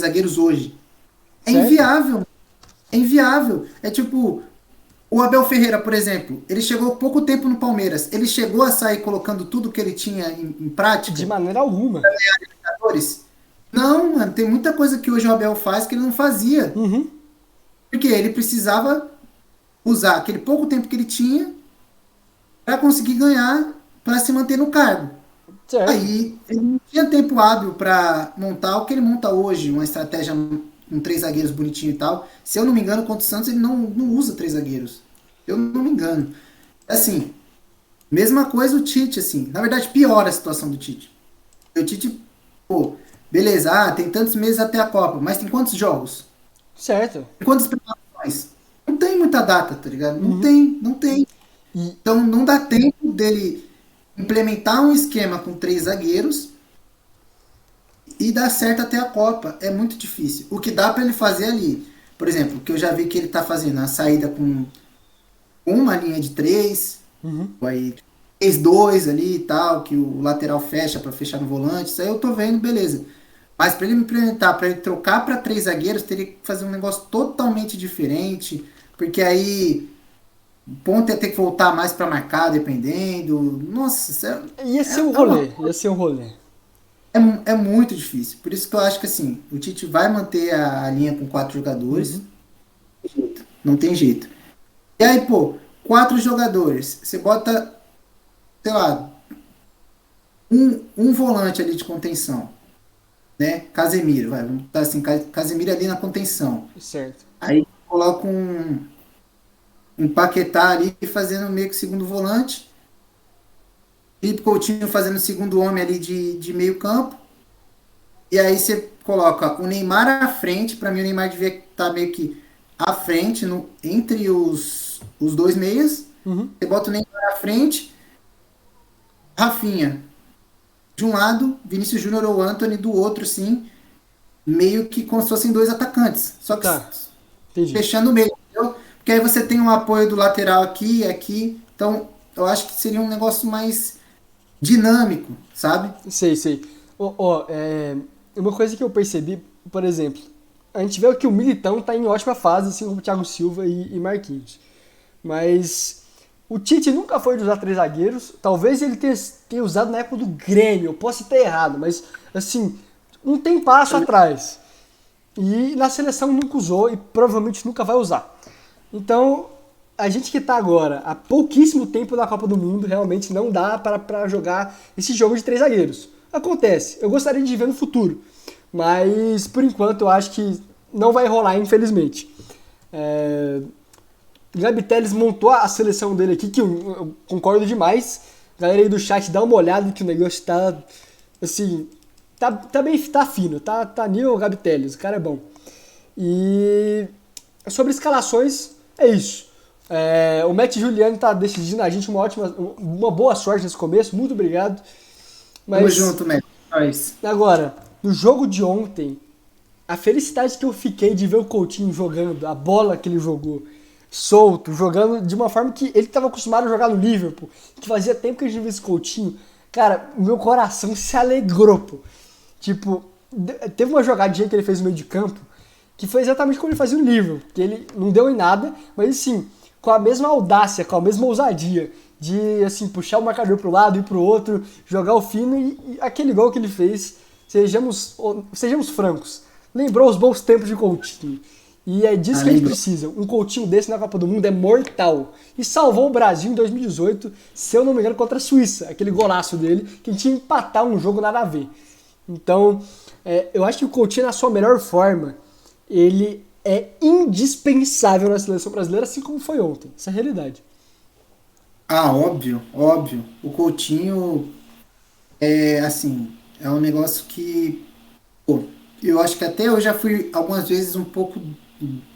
zagueiros hoje. É Certo? inviável. É inviável. É tipo, o Abel Ferreira, por exemplo, ele chegou pouco tempo no Palmeiras. Ele chegou a sair colocando tudo que ele tinha em De prática? maneira alguma. Libertadores? Não, mano, tem muita coisa que hoje o Abel faz que ele não fazia. Uhum. Porque ele precisava usar aquele pouco tempo que ele tinha para conseguir ganhar, para se manter no cargo. Certo. Aí ele não tinha tempo hábil para montar o que ele monta hoje, uma estratégia com três zagueiros bonitinho e tal. Se eu não me engano, contra o Santos, ele não usa três zagueiros. Eu não me engano. Assim, mesma coisa o Tite, assim. Na verdade, piora a situação do Tite. O Tite, pô, beleza, tem tantos meses até a Copa, mas tem quantos jogos? Certo. Tem quantas preparações? Não tem muita data, tá ligado? Não Uhum. tem, não tem. E, Então não dá tempo dele implementar um esquema com três zagueiros e dar certo até a Copa. É muito difícil. O que dá para ele fazer ali, por exemplo, que eu já vi que ele tá fazendo a saída com uma linha de três, uhum. aí 3-2 ali e tal, que o lateral fecha para fechar no volante. Isso aí eu tô vendo, beleza. Mas para ele implementar, para ele trocar para três zagueiros, teria que fazer um negócio totalmente diferente, porque aí o ponto é ter que voltar mais para marcar, dependendo. Nossa, isso Ia ser o é uma rolê. Ia ser o rolê. é muito difícil. Por isso que eu acho que assim, o Tite vai manter a linha com quatro jogadores. Uhum. Não tem jeito. E aí, pô, quatro jogadores. Você bota, sei lá, um volante ali de contenção, né? Casemiro, vai. Vamos botar assim, Casemiro ali na contenção. Certo. Aí coloca um Paquetá ali fazendo meio que segundo volante. Felipe Coutinho fazendo segundo homem ali de meio campo. E aí você coloca o Neymar à frente. Para mim, o Neymar devia estar meio que à frente, entre os dois meias. Uhum. Você bota o Neymar à frente, Rafinha de um lado, Vinícius Júnior ou Antony do outro, sim, meio que como se fossem dois atacantes. Só que Tá. Entendi. fechando o meio, entendeu? Porque aí você tem um apoio do lateral aqui e aqui. Então, eu acho que seria um negócio mais dinâmico, sabe? Sei, sei. Uma coisa que eu percebi, por exemplo, a gente vê que o Militão tá em ótima fase, assim como o Thiago Silva e Marquinhos. Mas o Tite nunca foi de usar três zagueiros. Talvez ele tenha usado na época do Grêmio. Eu posso estar errado, mas assim, um tem passo atrás. E na seleção nunca usou e provavelmente nunca vai usar. Então, a gente que está agora há pouquíssimo tempo na Copa do Mundo, realmente não dá para jogar esse jogo de três zagueiros. Acontece, eu gostaria de ver no futuro, mas por enquanto eu acho que não vai rolar, infelizmente. É, Gabi Teles montou a seleção dele aqui, que eu concordo demais. Galera aí do chat, dá uma olhada que o negócio tá, assim, tá bem, tá fino, tá nível Gabi Teles, o cara é bom. E sobre escalações, é isso. O Matt Juliano tá decidindo a gente uma boa sorte nesse começo, muito obrigado. Tamo Mas junto, Matt. Nós. agora, no jogo de ontem, a felicidade que eu fiquei de ver o Coutinho jogando, a bola que ele jogou, solto, jogando de uma forma que ele estava acostumado a jogar no Liverpool, que fazia tempo que a gente não via esse Coutinho, cara, o meu coração se alegrou, pô. Tipo, teve uma jogadinha que ele fez no meio de campo, que foi exatamente como ele fazia no Liverpool, que ele não deu em nada, mas assim, com a mesma audácia, com a mesma ousadia de assim puxar o marcador pro lado e pro outro, jogar o fino e aquele gol que ele fez, sejamos francos, lembrou os bons tempos de Coutinho. E é disso que a gente Lembrou. precisa. Um Coutinho desse na Copa do Mundo é mortal. E salvou o Brasil em 2018, se eu não me engano, contra a Suíça. Aquele golaço dele, que tinha que empatar um jogo nada a ver. Então, eu acho que o Coutinho, na sua melhor forma, ele é indispensável na seleção brasileira, assim como foi ontem. Essa é a realidade. Óbvio, óbvio. O Coutinho assim, é um negócio que, pô, eu acho que até eu já fui algumas vezes um pouco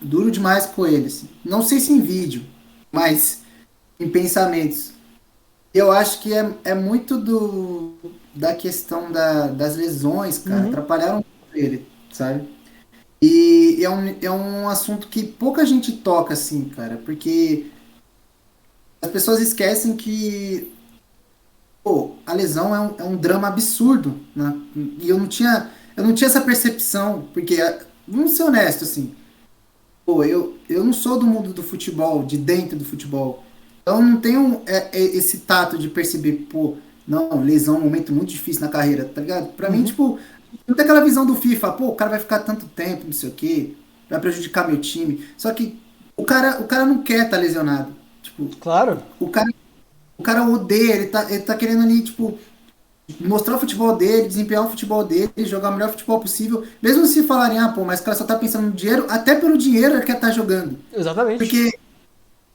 duro demais com ele, assim. Não sei se em vídeo, mas em pensamentos. Eu acho que é muito da questão das lesões, cara. Uhum. Atrapalharam muito ele, sabe? E é um assunto que pouca gente toca, assim, cara, porque as pessoas esquecem que, pô, a lesão é um drama absurdo, né? E eu não tinha. eu não tinha essa percepção, porque, vamos ser honestos, assim, pô, eu não sou do mundo do futebol, de dentro do futebol. Então eu não tenho esse tato de perceber, pô, não, lesão é um momento muito difícil na carreira, tá ligado? Pra mim, Uhum. tipo, não tem aquela visão do FIFA, pô, o cara vai ficar tanto tempo, não sei o quê, vai prejudicar meu time. Só que o cara não quer estar lesionado. Tipo, Claro, o cara, o cara odeia, ele tá querendo ali, tipo, mostrar o futebol dele, desempenhar o futebol dele, jogar o melhor futebol possível. Mesmo se falarem, ah, pô, mas o cara só tá pensando no dinheiro, até pelo dinheiro ele quer estar jogando. exatamente. Porque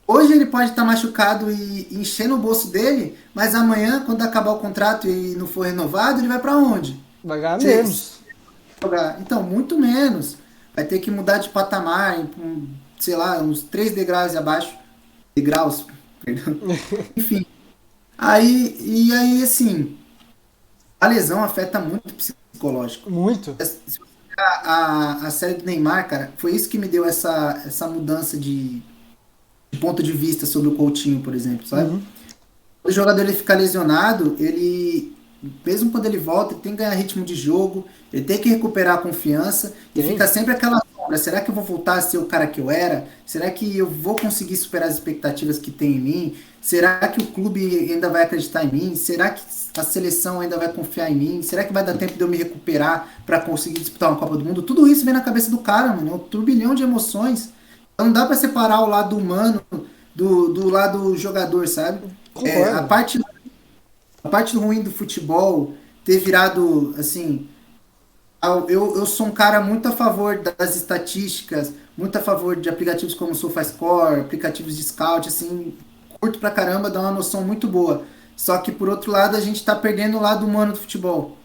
hoje ele pode estar machucado e enchendo o bolso dele, mas amanhã, quando acabar o contrato e não for renovado, ele vai para onde? Vai ganhar Se menos. jogar. Então, muito menos. Vai ter que mudar de patamar, sei lá, uns 3 degraus abaixo. Degraus, perdão. Enfim. E aí, assim, a lesão afeta muito o psicológico. Muito. Se você pegar a série do Neymar, cara, foi isso que me deu essa mudança de ponto de vista sobre o Coutinho, por exemplo, sabe? Uhum. O jogador ele fica lesionado, ele, mesmo quando ele volta, ele tem que ganhar ritmo de jogo, ele tem que recuperar a confiança e fica Tem. sempre aquela sombra. Será que eu vou voltar a ser o cara que eu era? Será que eu vou conseguir superar as expectativas que tem em mim? Será que o clube ainda vai acreditar em mim? Será que a seleção ainda vai confiar em mim? Será que vai dar tempo de eu me recuperar para conseguir disputar uma Copa do Mundo? Tudo isso vem na cabeça do cara, mano. É um turbilhão de emoções. Então não dá para separar o lado humano do lado jogador, sabe? É, a Concordo. parte, a parte ruim do futebol ter virado assim. Eu sou um cara muito a favor das estatísticas, muito a favor de aplicativos como o SofaScore, aplicativos de scout, assim, curto pra caramba, dá uma noção muito boa. Só que por outro lado, a gente tá perdendo o lado humano do futebol.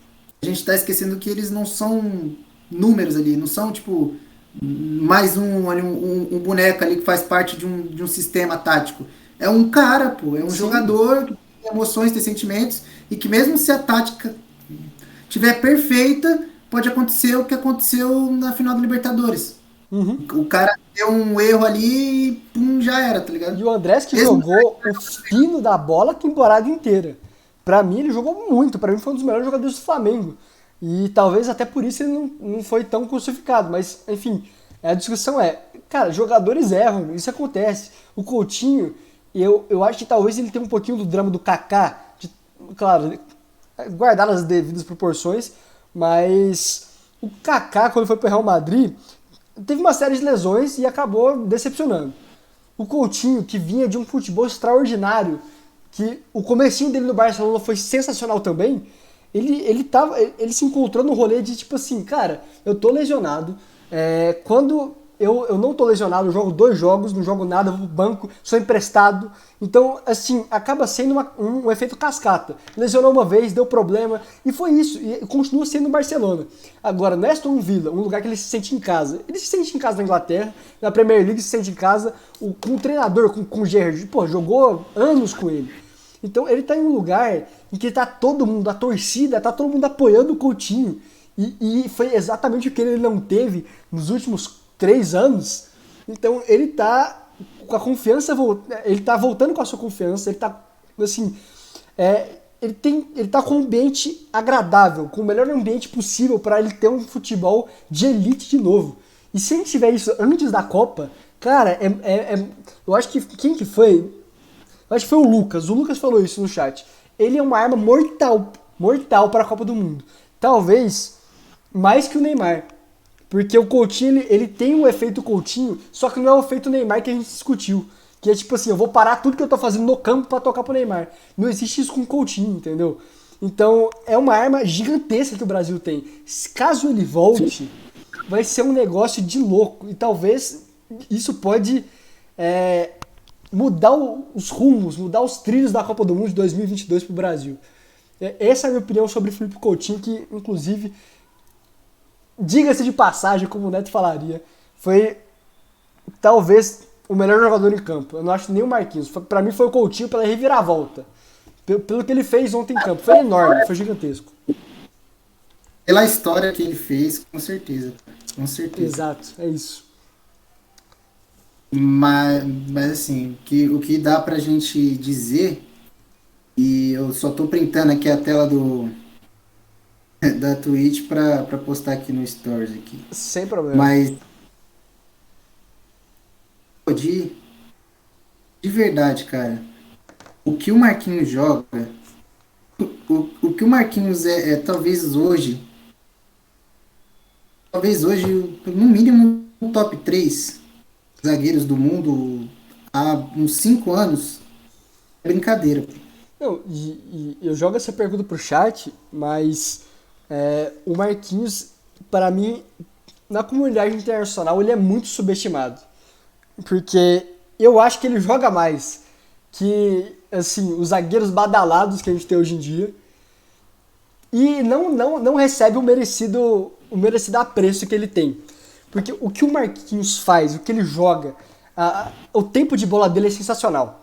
A gente tá esquecendo que eles não são números ali, não são tipo mais um boneco ali que faz parte de um sistema tático. É um cara, pô, é um Sim. jogador que tem emoções, tem sentimentos, e que mesmo se a tática tiver perfeita, pode acontecer o que aconteceu na final da Libertadores. Uhum. O cara deu um erro ali e pum, já era, tá E ligado? o Andrés que Mesmo jogou o fino da bola a temporada inteira. Pra mim, ele jogou muito. Pra mim, foi um dos melhores jogadores do Flamengo. E talvez até por isso ele não foi tão crucificado. Mas, enfim, a discussão é: cara, jogadores erram, isso acontece. O Coutinho, eu acho que talvez ele tenha um pouquinho do drama do Kaká. Claro, guardar as devidas proporções. Mas o Kaká, quando foi pro Real Madrid, teve uma série de lesões e acabou decepcionando. O Coutinho, que vinha de um futebol extraordinário, que o comecinho dele no Barcelona foi sensacional também, ele se encontrou no rolê de tipo assim, cara, eu tô lesionado, quando eu não tô lesionado, eu jogo 2 jogos, não jogo nada, vou pro banco, sou emprestado. Então, assim, acaba sendo um efeito cascata. Lesionou uma vez, deu problema, e foi isso. E continua sendo o Barcelona. Agora, no Aston Villa, um lugar que ele se sente em casa. Ele se sente em casa na Inglaterra, na Premier League se sente em casa, com o treinador, com o Gerrard, pô, jogou anos com ele. Então ele tá em um lugar em que tá todo mundo, a torcida, tá todo mundo apoiando o Coutinho. E foi exatamente o que ele não teve nos últimos 3 anos. Então ele tá com a confiança, ele tá voltando com a sua confiança, ele tá assim, ele tá com um ambiente agradável, com o melhor ambiente possível para ele ter um futebol de elite de novo. E se ele tiver isso antes da Copa, cara, eu acho que quem que foi? Eu acho que foi o Lucas. O Lucas falou isso no chat. Ele é uma arma mortal, mortal para a Copa do Mundo. Talvez mais que o Neymar. Porque o Coutinho, ele tem o efeito Coutinho, só que não é o efeito Neymar que a gente discutiu. Que é tipo assim, eu vou parar tudo que eu tô fazendo no campo para tocar pro Neymar. Não existe isso com o Coutinho, entendeu? Então, é uma arma gigantesca que o Brasil tem. Caso ele volte, vai ser um negócio de louco. E talvez isso pode é, mudar os rumos, mudar os trilhos da Copa do Mundo de 2022 pro Brasil. Essa é a minha opinião sobre o Felipe Coutinho, que inclusive, diga-se de passagem, como o Neto falaria, foi talvez o melhor jogador em campo. Eu não acho nem o Marquinhos. Pra mim foi o Coutinho pela reviravolta. Pelo que ele fez ontem em campo. Foi enorme, foi gigantesco. pela história que ele fez, com certeza. Com certeza. Exato, é isso. Mas assim, o que dá pra gente dizer, e eu só tô printando aqui a tela da Twitch pra postar aqui no Stories aqui. Sem problema. Mas, pô, de verdade, cara, o que o Marquinhos joga, o que o Marquinhos é talvez hoje, no mínimo, o top 3 zagueiros do mundo há uns 5 anos, é brincadeira. Pô. Não, e eu jogo essa pergunta pro chat, mas o Marquinhos, para mim, na comunidade internacional, ele é muito subestimado. Porque eu acho que ele joga mais que, assim, os zagueiros badalados que a gente tem hoje em dia. E não recebe o merecido apreço que ele tem. Porque o que o Marquinhos faz, o que ele joga, o tempo de bola dele é sensacional.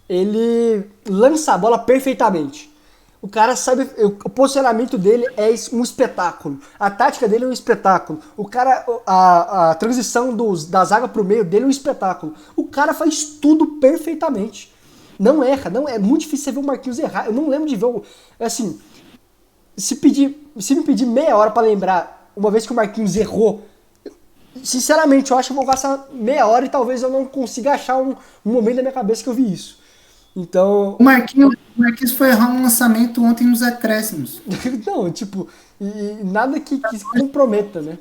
Ele lança a bola perfeitamente. O cara sabe, o posicionamento dele é um espetáculo. A tática dele é um espetáculo. O cara, a transição da zaga pro meio dele é um espetáculo. O cara faz tudo perfeitamente. Não erra, não é muito difícil você ver o Marquinhos errar. Eu não lembro de ver assim, se me pedir meia hora pra lembrar uma vez que o Marquinhos errou, sinceramente, eu acho que eu vou gastar meia hora e talvez eu não consiga achar um momento da minha cabeça que eu vi isso. Então, O Marquinhos foi errar um lançamento ontem nos acréscimos. não, tipo, nada que comprometa, né?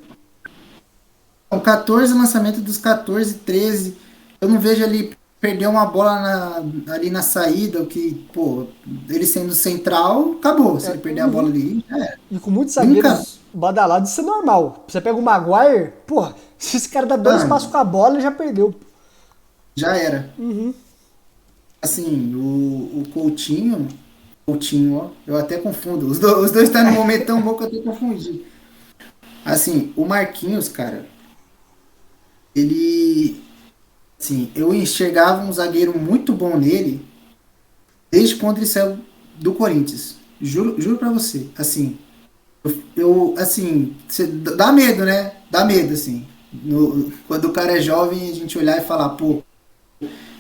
Com 14 lançamentos dos 14, 13. Eu não vejo ele perder uma bola ali na saída, o que, pô, ele sendo central, acabou. Se ele perder a bola ali, E com muitos nunca. zagueiros badalados, isso é normal. Você pega o Maguire, porra, se esse cara dá dois passos Mano, com a bola, ele já perdeu. já era. Assim, o Coutinho, ó, eu até confundo. Os dois estão no momento tão bom que eu até confundi. Assim, o Marquinhos, cara, ele. Assim, eu enxergava um zagueiro muito bom nele desde quando ele saiu do Corinthians. Juro pra você. Assim, assim, dá medo, né? Dá medo, assim. Quando o cara é jovem, a gente olhar e falar, pô,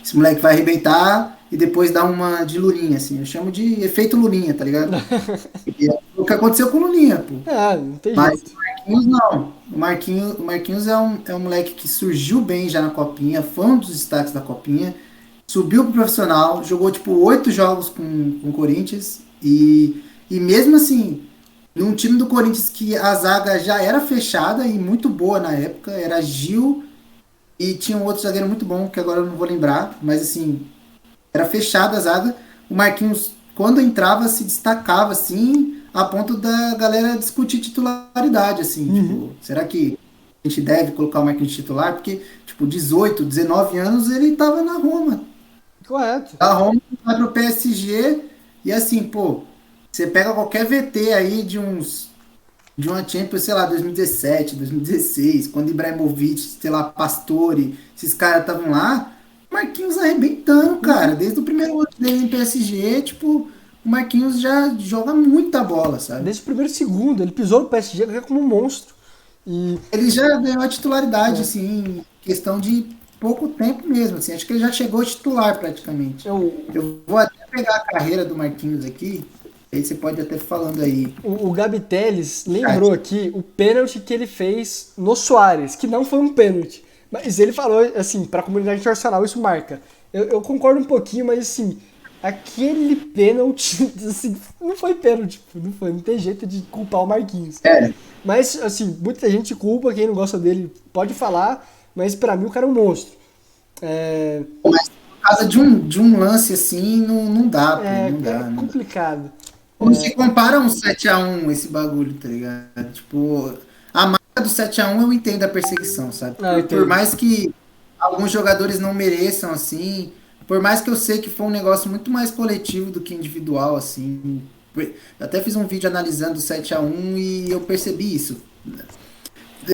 esse moleque vai arrebentar e depois dá uma de Lulinha, assim. Eu chamo de efeito Lulinha, tá ligado? E é o que aconteceu com o Lulinha, pô. É, não tem Mas jeito. o Marquinhos não. O Marquinhos é um moleque que surgiu bem já na Copinha, foi um dos destaques da Copinha, subiu pro profissional, jogou tipo 8 jogos com o Corinthians e mesmo assim, num time do Corinthians que a zaga já era fechada e muito boa na época, era Gil e tinha um outro zagueiro muito bom, que agora eu não vou lembrar, mas assim, era fechada a zaga. O Marquinhos, quando entrava, se destacava, assim, a ponto da galera discutir titularidade, assim, tipo, será que a gente deve colocar o Marquinhos titular? Porque, tipo, 18, 19 anos ele tava na Roma. Correto. A Roma vai pro PSG e assim, pô, você pega qualquer VT aí de uma Champions, sei lá, 2017, 2016, quando Ibrahimovic, sei lá, Pastore, esses caras estavam lá, Marquinhos arrebentando, cara. Desde o primeiro ano dele em PSG, tipo, o Marquinhos já joga muita bola, sabe? Desde o primeiro segundo, ele pisou no PSG como um monstro. E Ele já ganhou a titularidade, é, assim, em questão de pouco tempo mesmo, assim. Acho que ele já chegou a titular praticamente. eu, Eu vou até pegar a carreira do Marquinhos aqui, aí você pode até falando aí, o Gabi Teles chat. lembrou aqui o pênalti que ele fez no Soares, que não foi um pênalti. Mas ele falou, assim, pra comunidade internacional isso marca. Eu concordo um pouquinho, mas assim, aquele pênalti, assim, não foi pênalti, não foi, não tem jeito de culpar o Marquinhos. É, Mas, assim, muita gente culpa, quem não gosta dele pode falar, mas pra mim o cara é um monstro. É, mas por causa de um lance assim, não dá, pô, não é dá, não dá. complicado. Não se compara um 7-1 esse bagulho, tá ligado? Tipo, a marca do 7-1 eu entendo a perseguição, sabe? Ah, eu Por entendo. mais que alguns jogadores não mereçam, assim, por mais que eu sei que foi um negócio muito mais coletivo do que individual, assim. Eu até fiz um vídeo analisando o 7-1 e eu percebi isso.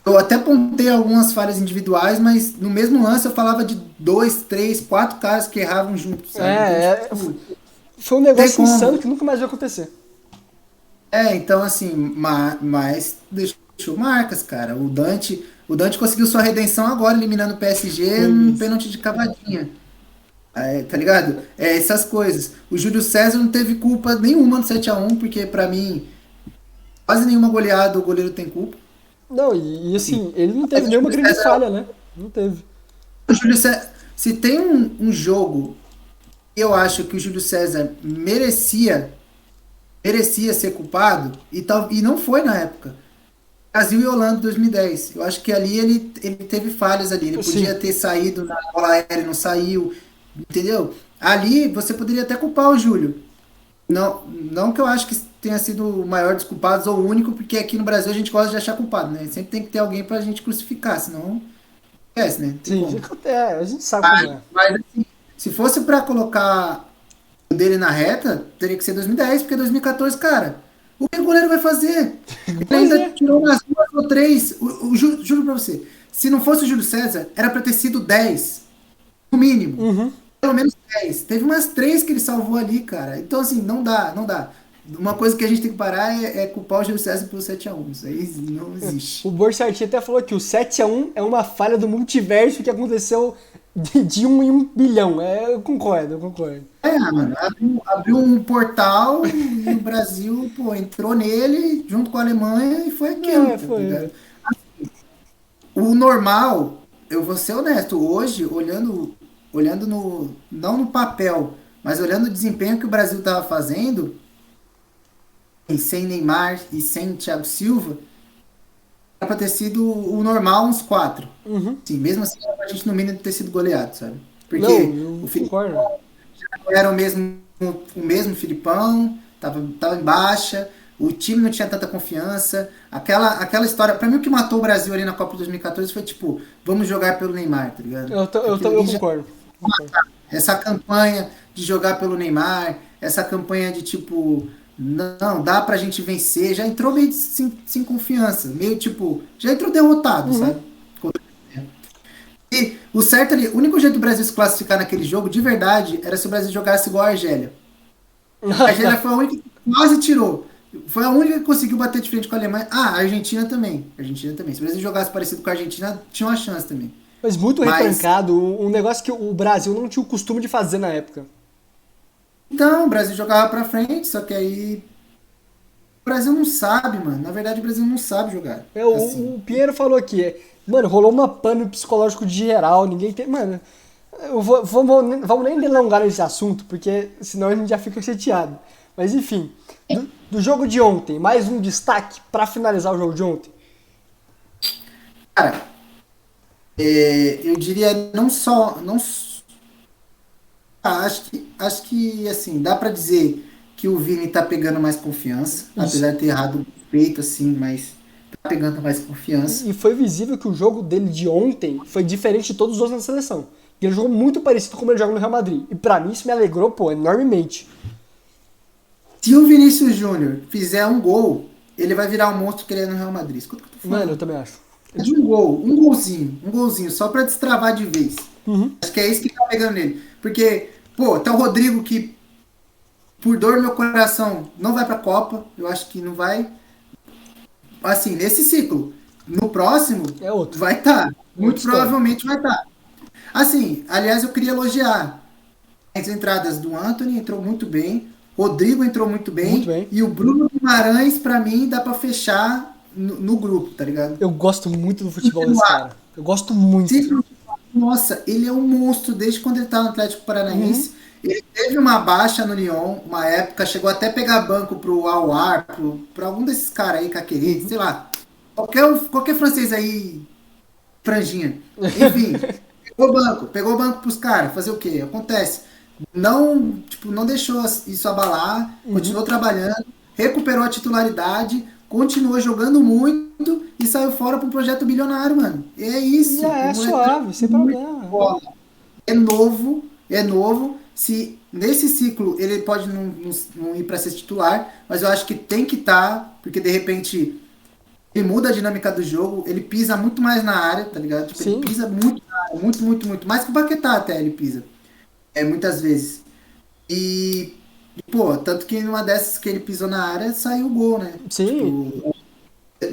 Eu até apontei algumas falhas individuais, mas no mesmo lance eu falava de dois, três, quatro caras que erravam juntos, sabe? Então, tipo, Foi um tem negócio insano como. que nunca mais vai acontecer. Então assim, mas deixou marcas, cara. O Dante conseguiu sua redenção agora, eliminando o PSG Foi num mesmo. pênalti de cavadinha. Tá ligado? Essas coisas. O Júlio César não teve culpa nenhuma no 7-1 porque pra mim, quase nenhuma goleada o goleiro tem culpa. Não, e Assim, assim, ele não mas teve o nenhuma Júlio grande César, falha, né? Não teve. o Júlio César, se tem um jogo que eu acho que o Júlio César merecia ser culpado, e não foi na época. Brasil e Holanda 2010. Eu acho que ali ele teve falhas ali. Ele podia Sim, ter saído na bola aérea, não saiu, entendeu? Ali você poderia até culpar o Júlio. Não, não que eu acho que tenha sido o maior dos culpados ou o único, porque aqui no Brasil a gente gosta de achar culpado, né? Sempre tem que ter alguém pra gente crucificar, senão esquece, né? Não tem sim, como. a gente sabe como é. Mas assim, se fosse pra colocar o dele na reta, teria que ser 2010, porque 2014, cara, o que o goleiro vai fazer? Ele Pois ainda é. tirou umas duas ou três. Juro pra você, se não fosse o Júlio César, era pra ter sido 10, no mínimo. Uhum. Pelo menos 10. Teve umas três que ele salvou ali, cara. Então, assim, não dá, não dá. Uma coisa que a gente tem que parar é culpar o Júlio César pelo 7-1. Isso aí não O existe. Borchardt até falou que o 7-1 é uma falha do multiverso que aconteceu de 1 em 1 bilhão. É, eu concordo, eu concordo. Mano, abriu um portal e o Brasil, pô, entrou nele junto com a Alemanha e foi aquilo, É, tá foi. ligado? O normal, eu vou ser honesto, hoje, olhando não no papel, mas olhando o desempenho que o Brasil estava fazendo, e sem Neymar e sem Thiago Silva, era para ter sido o normal uns quatro. Uhum. Sim, mesmo assim, era pra gente no mínimo ter sido goleado, sabe? Não, Porque o eu Felipe concordo. não era o mesmo Filipão, tava em baixa, o time não tinha tanta confiança. Aquela história, pra mim o que matou o Brasil ali na Copa de 2014 foi tipo, vamos jogar pelo Neymar, tá ligado? Aquilo Eu ali já, concordo. Concordo. essa campanha de jogar pelo Neymar, essa campanha de tipo, não, dá pra gente vencer, já entrou meio sem confiança, meio tipo, já entrou derrotado, Uhum. sabe? E o certo ali, o único jeito do Brasil se classificar naquele jogo, de verdade, era se o Brasil jogasse igual a Argélia. A Argélia foi a única que quase tirou. Foi a única que conseguiu bater de frente com a Alemanha. Ah, a Argentina também. A Argentina também. Se o Brasil jogasse parecido com a Argentina, tinha uma chance também. Mas muito Mas, retrancado, um negócio que o Brasil não tinha o costume de fazer na época. então, o Brasil jogava pra frente, só que aí o Brasil não sabe, mano. Na verdade, o Brasil não sabe jogar. É, Assim. o Pinheiro falou aqui, mano, rolou uma pane psicológico de geral, ninguém tem. Mano, vamos nem delongar nesse assunto, porque senão a gente já fica chateado. Mas enfim, do jogo de ontem, mais um destaque pra finalizar o jogo de ontem. Cara, eu diria não só. Não, acho que, assim, dá pra dizer que o Vini tá pegando mais confiança. Isso. Apesar de ter errado feito, assim, mas tá pegando mais confiança. E foi visível que o jogo dele de ontem foi diferente de todos os outros na seleção. E ele jogou muito parecido com como ele joga no Real Madrid. E pra mim isso me alegrou, pô, enormemente. Se o Vinícius Júnior fizer um gol, ele vai virar o monstro que ele é no Real Madrid. Escuta o que eu tô Mano, eu falando. também acho. De um golzinho, só pra destravar de vez. Uhum. Acho que é isso que tá pegando nele. Porque, pô, tá o Rodrigo que, por dor no meu coração, não vai pra Copa. Eu acho que não vai. Assim, nesse ciclo. No próximo, É outro. vai estar. É outra Muito história. provavelmente vai estar. Assim, aliás, eu queria elogiar as entradas do Anthony, entrou muito bem. Rodrigo entrou muito Muito bem. bem. E o Bruno Guimarães, pra mim, dá pra fechar no grupo, tá ligado? Eu gosto muito do futebol desse Continuar. cara. Eu gosto muito. Sempre- Nossa, ele é um monstro desde quando ele tá no Atlético Uhum. Paranaense. Ele teve uma baixa no Lyon, uma época, chegou até a pegar banco pro Aouar, pra algum desses caras aí, Caqueret, Uhum. sei lá. Qualquer francês aí, franjinha. Enfim, pegou banco pros caras. Fazer o quê? Acontece. Não, tipo, não deixou isso abalar, Uhum. continuou trabalhando, recuperou a titularidade, continuou jogando muito e saiu fora para um projeto bilionário, mano. E é E isso. O é moleque tá suave, sem muito problema. bola. É novo, é novo. Se nesse ciclo ele pode não ir para ser titular, mas eu acho que tem que estar, porque de repente ele muda a dinâmica do jogo, ele pisa muito mais na área, tá ligado? Tipo, ele Sim, pisa muito na área, muito, muito, muito. Mais que o Paquetá até ele pisa. Muitas vezes. Pô, tanto que numa dessas que ele pisou na área, saiu o gol, né? sim. Tipo,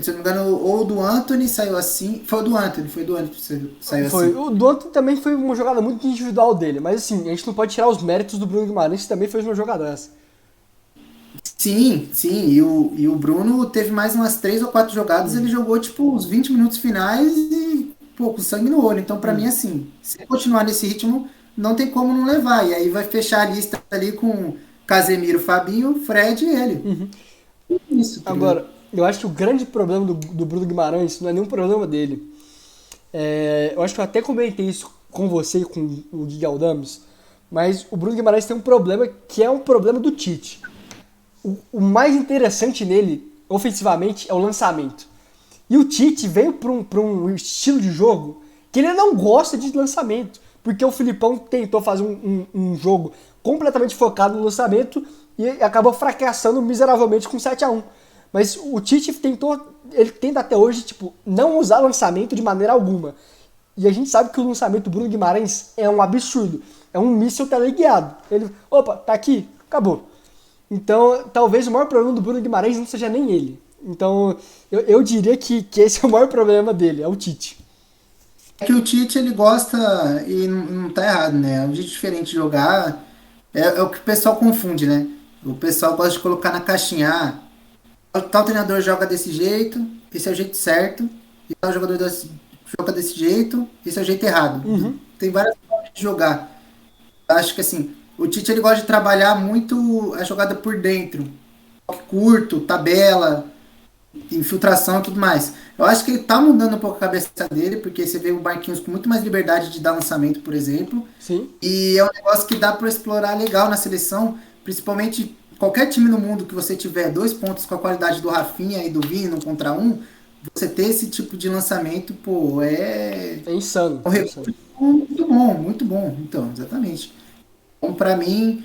se eu não me engano, ou do Anthony saiu assim. Foi do Anthony que saiu Foi. assim. O do outro também foi uma jogada muito individual dele. Mas assim, a gente não pode tirar os méritos do Bruno Guimarães, que também fez uma jogadaça. Sim, sim, e o Bruno teve mais umas 3 ou 4 jogadas, ele jogou tipo os 20 minutos finais e, pô, com sangue no olho. Então, pra mim, Hum. assim, se continuar nesse ritmo, não tem como não levar. E aí vai fechar a lista ali com Casemiro, Fabinho, Fred e ele. Isso, tá ligado? Agora, eu acho que o grande problema do Bruno Guimarães não é nenhum problema dele. Eu acho que eu até comentei isso com você e com o Gui Aldames, mas o Bruno Guimarães tem um problema que é um problema do Tite. O mais interessante nele, ofensivamente, é o lançamento. E o Tite veio para um estilo de jogo que ele não gosta de lançamento. Porque o Filipão tentou fazer um jogo completamente focado no lançamento e acabou fracassando miseravelmente com 7-1. Mas o Tite tentou, ele tenta até hoje, tipo, não usar lançamento de maneira alguma. E a gente sabe que o lançamento do Bruno Guimarães é um absurdo. É um míssil teleguiado. Ele, opa, tá aqui, acabou. Então, talvez o maior problema do Bruno Guimarães não seja nem ele. Então, eu diria que esse é o maior problema dele, é o Tite. É que o Tite, ele gosta, e não tá errado, né? É um jeito diferente de jogar. É o que o pessoal confunde, né? O pessoal gosta de colocar na caixinha. Tal treinador joga desse jeito, esse é o jeito certo, e tal joga desse jeito, esse é o jeito errado. Tem várias formas de jogar. Acho que assim, o Tite ele gosta de trabalhar muito a jogada por dentro, toque curto, tabela, infiltração e tudo mais. Eu acho que ele tá mudando um pouco a cabeça dele, porque você vê o Marquinhos com muito mais liberdade de dar lançamento, por exemplo, Sim. e é um negócio que dá para explorar legal na seleção, principalmente qualquer time no mundo que você tiver 2 pontos com a qualidade do Rafinha e do Vini no contra um, você ter esse tipo de lançamento, pô, é É insano, um é insano. recurso muito bom, muito bom. Então, exatamente. Então, para mim,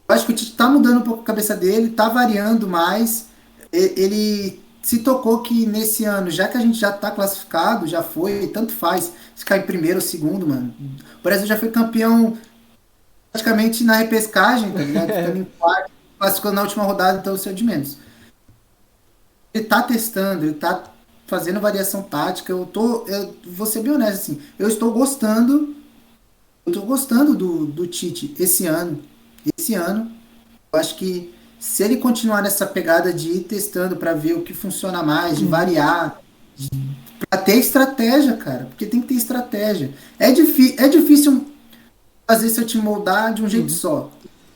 eu acho que o Tite tá mudando um pouco a cabeça dele, tá variando mais. Ele se tocou que nesse ano, já que a gente já tá classificado, já foi, tanto faz ficar em primeiro ou segundo, mano. O Brasil já foi campeão praticamente na repescagem, tá ligado? Ficando em quarto, classificando na última rodada, então isso é de menos. Ele tá testando, ele tá fazendo variação tática. Eu vou ser bem honesto, assim, eu tô gostando do Tite esse ano. Esse ano, eu acho que se ele continuar nessa pegada de ir testando para ver o que funciona mais, de variar, pra ter estratégia, cara, porque tem que ter estratégia. É difícil fazer seu time moldar de um jeito só.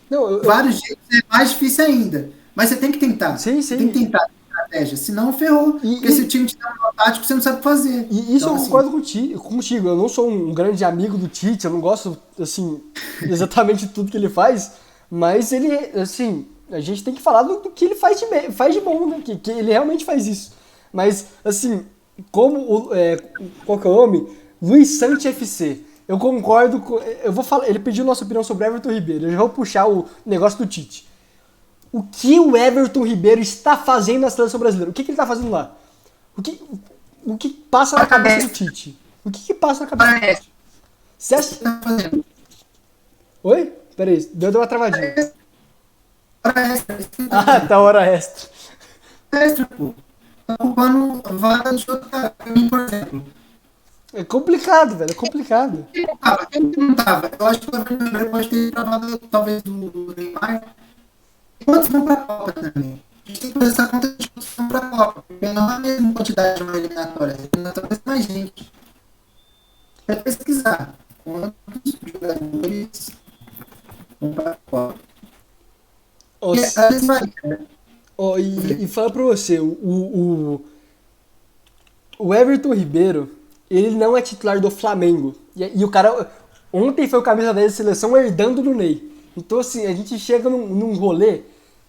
Não, Vários jeitos é mais difícil ainda. Mas você tem que tentar. sim, Você tem que sim. tentar a estratégia. Senão ferrou. E, Porque se o e, time te dá um tático, você não sabe fazer. e isso Então, eu assim, concordo contigo. Eu não sou um grande amigo do Tite, eu não gosto, assim, exatamente de tudo que ele faz, mas ele, assim, a gente tem que falar do que ele faz de bom, né? Que ele realmente faz isso. Mas, assim, qual que é o nome? Luiz Sante FC. Eu concordo com. Eu vou falar. Ele pediu nossa opinião sobre Everton Ribeiro. Eu já vou puxar o negócio do Tite. O que o Everton Ribeiro está fazendo na seleção brasileira? O que ele está fazendo lá? O que, o que passa na cabeça do Tite? O que passa na cabeça do parece. Tite? Você O que acha... você tá fazendo? Oi? Peraí, deu uma travadinha. Parece. O que você tá Ah, fazendo? tá, hora extra. Extra, pô. Tá ocupando vaga de outro cara. Pra mim, por exemplo. É complicado, velho, é complicado. Quem não tava? Eu acho que o Everton Ribeiro pode ter travado, talvez, do Neymar. E quantos vão pra Copa também? A gente tem que fazer essa conta de quantos vão pra Copa. Porque não é a mesma quantidade de uma eliminatória. As eliminatórias tem mais gente. Vai pesquisar quantos jogadores vão pra Copa. Ó, E às vezes varia, né? e fala pra você, o Everton Ribeiro, ele não é titular do Flamengo. E o cara, ontem foi o camisa 10 da seleção herdando do Ney. Então, assim, a gente chega num rolê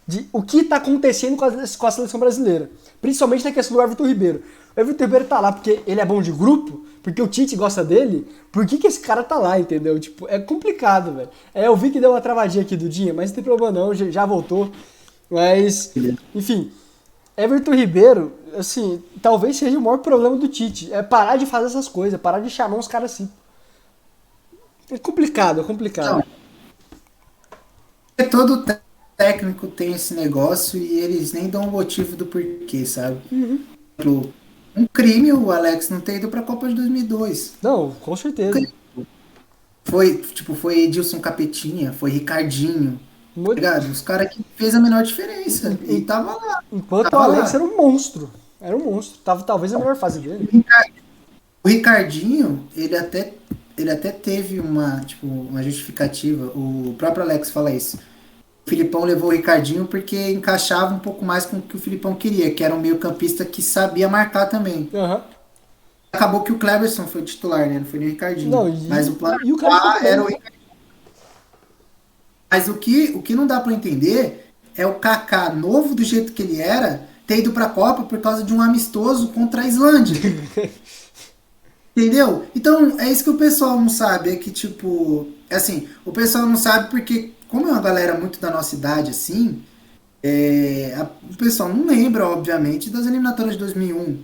de o que tá acontecendo com a seleção brasileira. Principalmente na questão do Everton Ribeiro. O Everton Ribeiro tá lá porque ele é bom de grupo, porque o Tite gosta dele. Por que esse cara tá lá, entendeu? Tipo, é complicado, velho. Eu vi que deu uma travadinha aqui do Dinha, mas não tem problema não, já voltou. Mas, enfim, Everton Ribeiro, assim, talvez seja o maior problema do Tite. É parar de fazer essas coisas, parar de chamar uns caras assim. É complicado, é complicado. Não, porque todo técnico tem esse negócio e eles nem dão um motivo do porquê, sabe? Por exemplo, um crime o Alex não ter ido pra Copa de 2002. Não, com certeza. Foi, tipo, foi Edilson Capetinha, foi Ricardinho. tá ligado? Os caras que fez a menor diferença. E Enquanto o tava Alex lá. era um monstro. Era um monstro. Tava talvez a melhor fase dele. O Ricardinho, ele até teve uma justificativa. O próprio Alex fala isso. O Filipão levou o Ricardinho porque encaixava um pouco mais com o que o Filipão queria, que era um meio-campista que sabia marcar também. Aham. Acabou que o Cleberson foi titular, né? Não foi nem o Não, Ricardinho. Mas o e, plano e o Cleberson A era o também. Ricardinho. Mas o que não dá para entender é o Kaká, novo do jeito que ele era, ter ido para a Copa por causa de um amistoso contra a Islândia. Entendeu? Então, é isso que o pessoal não sabe, é que, tipo, assim, o pessoal não sabe porque, como é uma galera muito da nossa idade, assim, o pessoal não lembra, obviamente, das eliminatórias de 2001.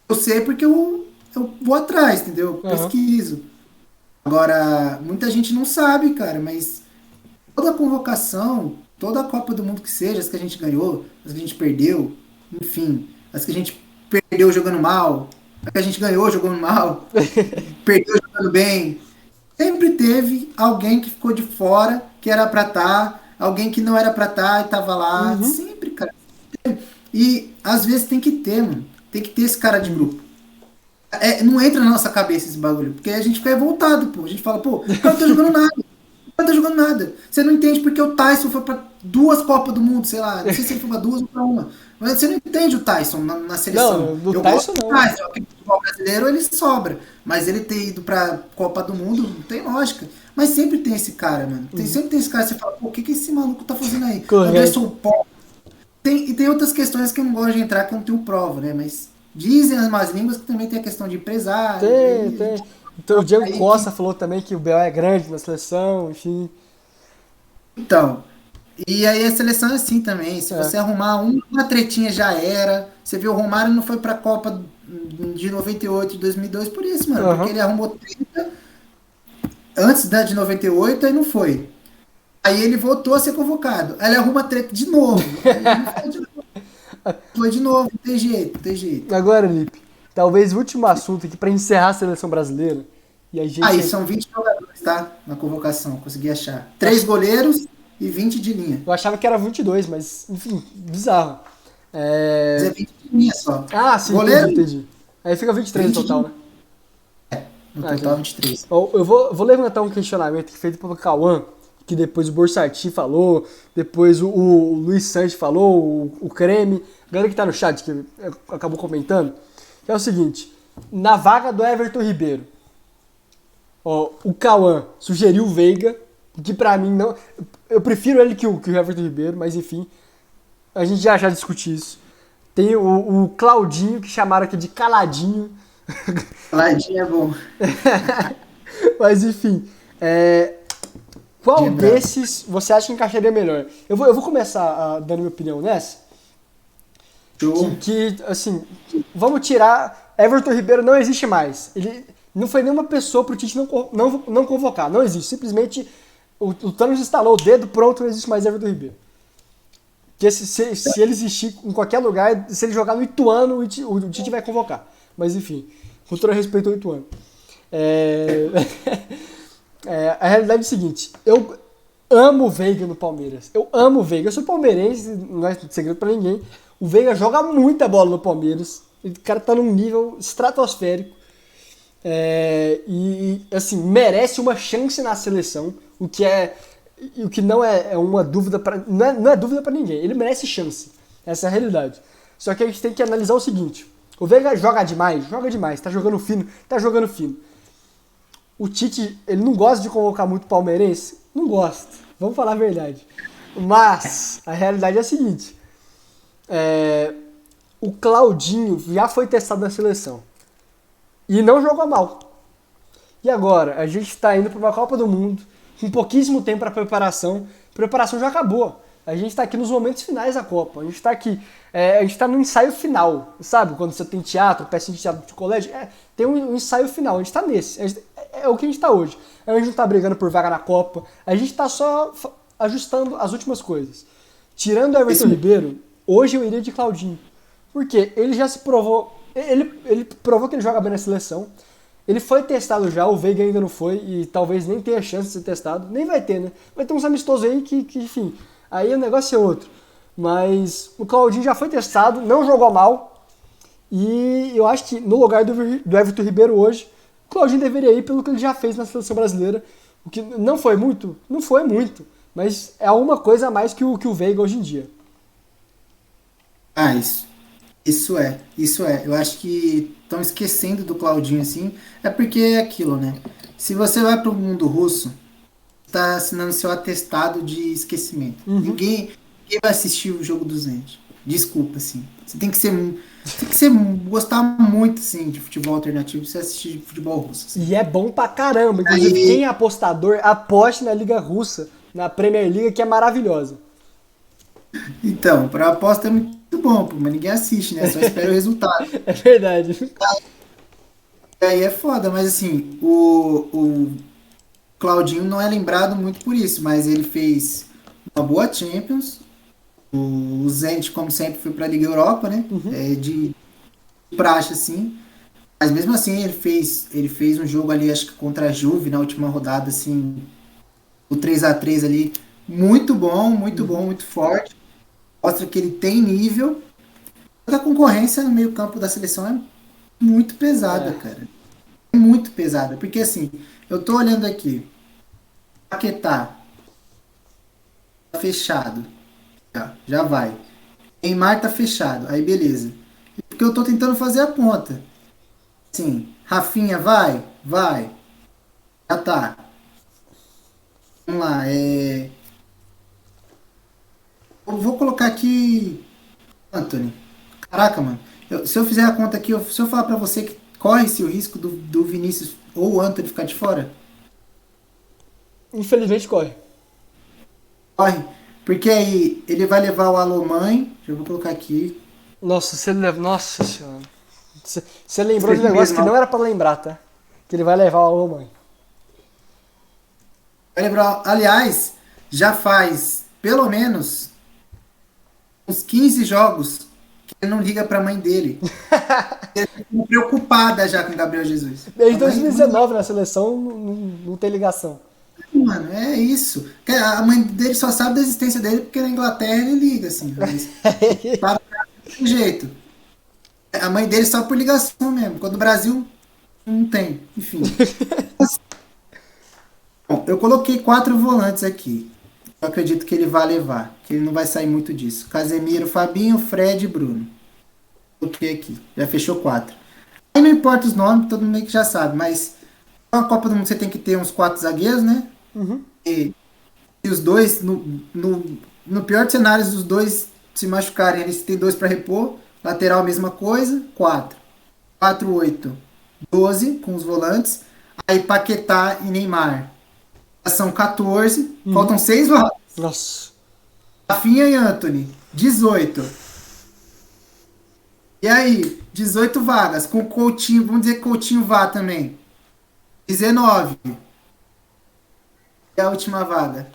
Eu sei porque eu vou atrás, entendeu? Eu Aham. pesquiso. Agora, muita gente não sabe, cara, mas toda convocação, toda a Copa do Mundo que seja, as que a gente ganhou, as que a gente perdeu, enfim, as que a gente perdeu jogando mal, as que a gente ganhou jogando mal, perdeu jogando bem. Sempre teve alguém que ficou de fora, que era pra estar, alguém que não era pra estar e tava lá. Uhum. Sempre, cara. E às vezes tem que ter, mano. Tem que ter esse cara de Uhum. grupo. Não entra na nossa cabeça esse bagulho, porque a gente fica revoltado, pô. A gente fala, pô, o cara não tá jogando nada. O cara não tá jogando nada. Você não entende porque o Tyson foi pra 2 Copas do Mundo, sei lá. Não sei se ele foi pra 2 ou pra uma. Mas você não entende o Tyson na seleção. Não, do Eu gosto Tyson do não. Tyson, porque o futebol brasileiro ele sobra. Mas ele ter ido pra Copa do Mundo não tem lógica. Mas sempre tem esse cara, mano. Uhum. Sempre tem esse cara que você fala, pô, o que que esse maluco tá fazendo aí? Correto. Anderson Paul. E tem outras questões que eu não gosto de entrar que eu não tenho prova, né? Mas dizem as más línguas que também tem a questão de empresário. Tem, Aí a tem. gente Então, o Diego aí que. Costa falou também que o Bel é grande na seleção, enfim. Então, e aí a seleção é assim também. Se É. você arrumar uma tretinha já era. Você viu, o Romário não foi pra Copa de 98 e 2002 por isso, mano. Porque Aham. ele arrumou treta antes da de 98 e não foi. Aí ele voltou a ser convocado. Aí ele arruma treta de novo. Aí não foi de novo. Foi de novo. Não tem jeito, não tem jeito. Agora, Lipe, talvez o último assunto aqui pra encerrar a seleção brasileira. E a Aí gente. são 20 jogadores, tá? Na convocação, consegui achar. Eu, Três goleiros e 20 de linha. eu achava que era 22, mas, enfim, bizarro. Mas é É... 20 de linha só. Ah, sim, entendi, Goleiro, entendi. Aí fica 23 no 20 total, de. né? No Ah, total, entendi. 23. Ó, eu vou levantar um questionamento que feito pelo Cauã, que depois o Borsati falou, depois o Luiz Sanches falou, o Creme, a galera que tá no chat que acabou comentando, que é o seguinte, na vaga do Everton Ribeiro, ó, o Cauã sugeriu o Veiga, que pra mim não... Eu prefiro ele que o Everton Ribeiro, mas enfim, a gente já discutiu isso. Tem o Claudinho, que chamaram aqui de Caladinho, Ladinho é bom. mas enfim, qual Ladinho é brabo. desses você acha que encaixaria melhor? Eu vou começar dando minha opinião nessa. Show. Assim, vamos tirar. Everton Ribeiro não existe mais. Ele não foi nenhuma pessoa pro Tite não convocar. Não existe. Simplesmente o Thanos instalou o dedo, pronto, não existe mais Everton Ribeiro. Porque se ele existir em qualquer lugar, se ele jogar no Ituano, o Tite vai convocar. Mas enfim, com todo respeito ao Ituano. É... a realidade é o seguinte, eu amo o Veiga no Palmeiras. Eu amo o Veiga. Eu sou palmeirense, não é segredo pra ninguém. O Veiga joga muita bola no Palmeiras. O cara tá num nível estratosférico. Assim, merece uma chance na seleção. O que não é uma dúvida para não é dúvida para ninguém. Ele merece chance. Essa é a realidade. Só que a gente tem que analisar o seguinte: o Veiga joga demais, tá jogando fino, tá jogando fino. O Tite, ele não gosta de convocar muito palmeirense? Não gosta, vamos falar a verdade. Mas a realidade é a seguinte: o Claudinho já foi testado na seleção e não jogou mal. E agora, a gente está indo para uma Copa do Mundo com pouquíssimo tempo para preparação. A preparação já acabou. A gente está aqui nos momentos finais da Copa. A gente está aqui, a gente está no ensaio final, sabe? Quando você tem teatro, peça de teatro de colégio, tem um ensaio final. A gente está nesse. É o que a gente está hoje. A gente não está brigando por vaga na Copa. A gente está só ajustando as últimas coisas. Tirando o Everton Ribeiro, hoje eu iria de Claudinho. Porque ele já se provou. Ele provou que ele joga bem na seleção. Ele foi testado já, o Veiga ainda não foi, e talvez nem tenha chance de ser testado. Nem vai ter, né? Vai ter uns amistosos aí que enfim, aí o negócio é outro. Mas o Claudinho já foi testado, não jogou mal, e eu acho que no lugar do Everton Ribeiro hoje, o Claudinho deveria ir pelo que ele já fez na seleção brasileira. O que não foi muito? Não foi muito. Mas é alguma coisa a mais que o Veiga hoje em dia. Ah, isso é. Eu acho que estão esquecendo do Claudinho assim. É porque é aquilo, né? Se você vai para o mundo russo, está assinando seu atestado de esquecimento. Uhum. Ninguém vai assistir o jogo dos Entes. Desculpa, assim. Você tem que ser, gostar muito, assim, de futebol alternativo pra você assistir futebol russo, assim. E é bom pra caramba. Inclusive, Aí, quem é apostador, aposte na Liga Russa, na Premier League, que é maravilhosa. então, para aposta é muito bom, pô, mas ninguém assiste, né? Só espera o resultado. É verdade. E aí é foda, mas assim, o Claudinho não é lembrado muito por isso, mas ele fez uma boa Champions. O Zenit, como sempre, foi para a Liga Europa, né? Uhum. É de praxe, assim. Mas mesmo assim, ele fez um jogo ali, acho que contra a Juve, na última rodada, assim, o 3-3 ali, muito bom, Uhum. muito forte. Mostra que ele tem nível. A concorrência no meio-campo da seleção é muito pesada, É. cara. É muito pesada. Porque assim, eu tô olhando aqui, Paquetá, tá fechado. Já vai. Neymar tá fechado. Aí beleza. Porque eu tô tentando fazer a ponta. Sim, Rafinha vai? Vai. Já tá. Vamos lá. Eu vou colocar aqui Anthony. Caraca, mano. Se eu fizer a conta aqui, se eu falar pra você que corre-se o risco do Vinícius ou o Anthony ficar de fora, Infelizmente corre. corre. Porque aí ele vai levar o Alô Mãe. Já vou colocar aqui. Nossa, você leva. Nossa senhora. Você lembrou de um Escrevi negócio mesmo, que ó. não era pra lembrar, tá? Que ele vai levar o alô, mãe. Vai lembrar, aliás, já faz pelo menos uns 15 jogos que ele não liga pra mãe dele. Ele tá preocupada já com o Gabriel Jesus. Desde A mãe, 2019 na seleção não tem ligação. mano, é isso. A mãe dele só sabe da existência dele porque na Inglaterra ele liga, assim. Mas para do jeito. A mãe dele só por ligação mesmo. Quando o Brasil não tem. Enfim. Bom, eu coloquei 4 volantes aqui. Eu acredito que ele vai levar. Que ele não vai sair muito disso. Casemiro, Fabinho, Fred e Bruno. Coloquei aqui. Já fechou 4. Aí não importa os nomes, todo mundo meio que já sabe. Mas na Copa do Mundo você tem que ter uns 4 zagueiros, né? Uhum. E os dois, no pior dos cenários, os dois se machucarem, eles têm dois para repor. Lateral, mesma coisa, 4. 4, 8, 12 com os volantes. Aí Paquetá e Neymar. São 14. Uhum. Faltam 6 volantes. Nossa. Rafinha e Anthony, 18. E aí, 18 vagas. Com Coutinho, vamos dizer que Coutinho vá também. 19. E a última vaga.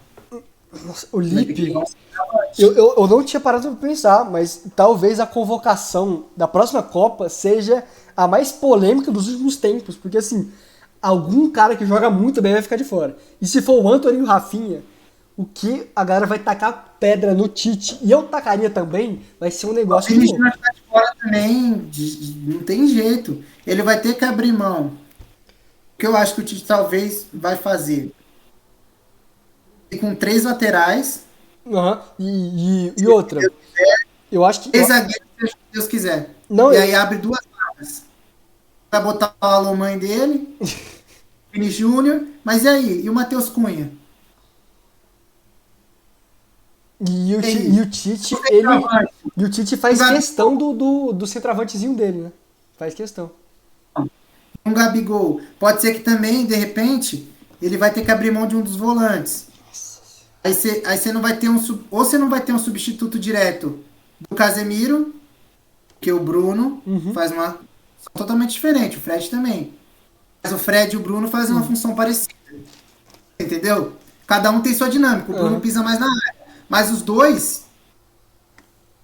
Nossa, o Vai ter que Lipe. levar um Eu não tinha parado pra pensar, mas talvez a convocação da próxima Copa seja a mais polêmica dos últimos tempos, porque assim, algum cara que joga muito bem vai ficar de fora. E se for o Antony e o Rafinha, o que a galera vai tacar pedra no Tite, e eu tacaria também, vai ser um O negócio de Vinícius louco. vai ficar de fora também. Não tem jeito. Ele vai ter que abrir mão. O que eu acho que o Tite talvez vai fazer. E com 3 laterais, Aham. E outra, eu acho que. 3 zagueiros, seja o que Deus quiser. Não, E aí abre 2 vagas. Vai botar o Alô mãe dele, Vini Júnior. Mas e aí? E o Matheus Cunha? E E aí? o Tite, ele. Centroavante. E o Tite Um faz questão Gabigol. do centroavantezinho dele, né? Faz questão. Um Gabigol. Pode ser que também, de repente, ele vai ter que abrir mão de um dos volantes. Aí você não vai ter ou você não vai ter um substituto direto do Casemiro, que o Bruno Uhum. faz uma função totalmente diferente, o Fred também. Mas o Fred e o Bruno fazem uma Uhum. função parecida, entendeu? Cada um tem sua dinâmica, o Bruno Aham. pisa mais na área. Mas os dois,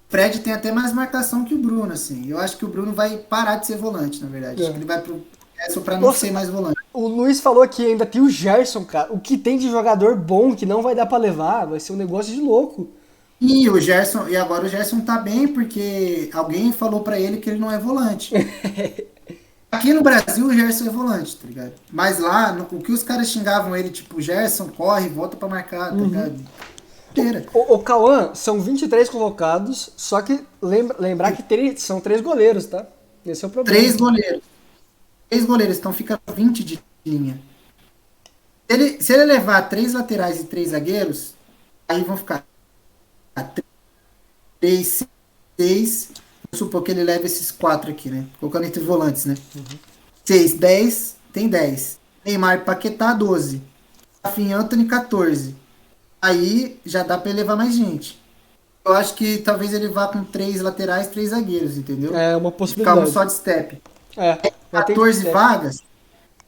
o Fred tem até mais marcação que o Bruno, assim. Eu acho que o Bruno vai parar de ser volante, na verdade. Acho que É. ele vai pro Gerson pra não ser Nossa, mais volante. o Luiz falou que ainda tem o Gerson, cara. O que tem de jogador bom que não vai dar pra levar, vai ser um negócio de louco. E o Gerson, e agora o Gerson tá bem porque alguém falou pra ele que ele não é volante. Aqui no Brasil o Gerson é volante, tá ligado? Mas lá, o que os caras xingavam ele, tipo, Gerson, corre, volta pra marcar, tá Uhum. ligado? Inteira. O Cauã, são 23 convocados, só que lembrar que são três goleiros, tá? Esse é o problema. Três goleiros. Três goleiros, então fica 20 de linha. Se ele levar três laterais e três zagueiros, aí vão ficar três, seis. Vamos supor que ele leve esses quatro aqui, né? Colocando entre volantes, né? Seis, 10, tem 10. Neymar e Paquetá, 12. Rafinha e Anthony, 14. Aí já dá pra ele levar mais gente. Eu acho que talvez ele vá com três laterais, três zagueiros, entendeu? É uma E ficar um possibilidade. só de step. É, vai ter 14 step. vagas,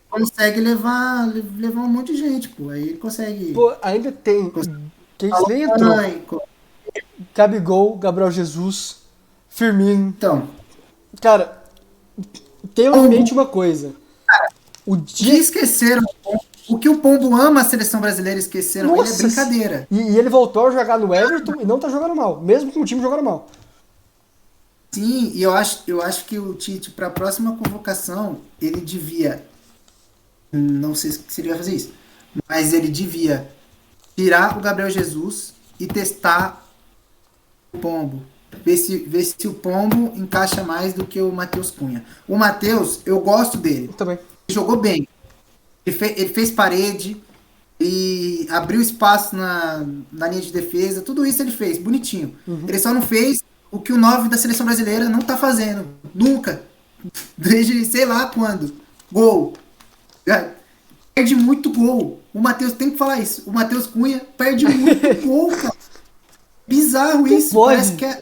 consegue levar um monte de gente, pô. Aí ele consegue. Pô, ainda tem. Consegue Que a gente falar, nem entrou. "Mãe, Gabigol, Gabriel Jesus, Firmino. então, Cara, tenham em mente Pombo, uma coisa. O o que dia. esqueceram? O que o Pombo ama a seleção brasileira esqueceram ele é Nossa! brincadeira. E ele voltou a jogar no Everton e não tá jogando mal. Mesmo com o time jogando mal. Sim, e eu acho que o Tite, para a próxima convocação, ele devia, não sei se ele vai fazer isso, mas ele devia tirar o Gabriel Jesus e testar o Pombo. Ver se o Pombo encaixa mais do que o Matheus Cunha. O Matheus, eu gosto dele. Também. Ele jogou bem. Ele fez parede e abriu espaço na linha de defesa. Tudo isso ele fez, bonitinho. Uhum. Ele só não fez o que o 9 da seleção brasileira não tá fazendo. Nunca. Desde sei lá quando. Gol. Perde muito gol. O Matheus tem que falar isso. O Matheus Cunha perde muito gol, cara. Bizarro Que isso. Parece pode? que é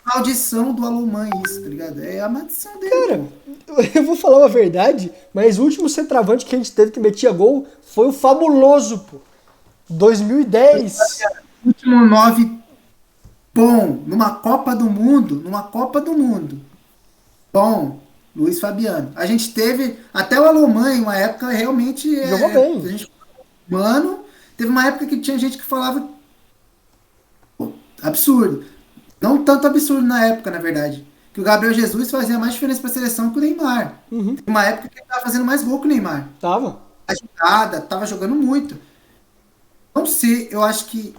a audição do Alô Mãe, isso, tá ligado? É a maldição dele, Cara, pô. eu vou falar uma verdade, mas o último centroavante que a gente teve que metia gol foi o fabuloso, pô. 2010. Último 9 bom, numa Copa do Mundo, bom, Luiz Fabiano. A gente teve, até o Alomãe, uma época realmente, Jogou a bem. gente, mano, teve uma época que tinha gente que falava absurdo. Não tanto absurdo na época, na verdade. Que o Gabriel Jesus fazia mais diferença para a seleção que o Neymar. Uhum. Teve uma época que ele tava fazendo mais gol que o Neymar. Tava. Agitada, tava jogando muito. Não sei, eu acho que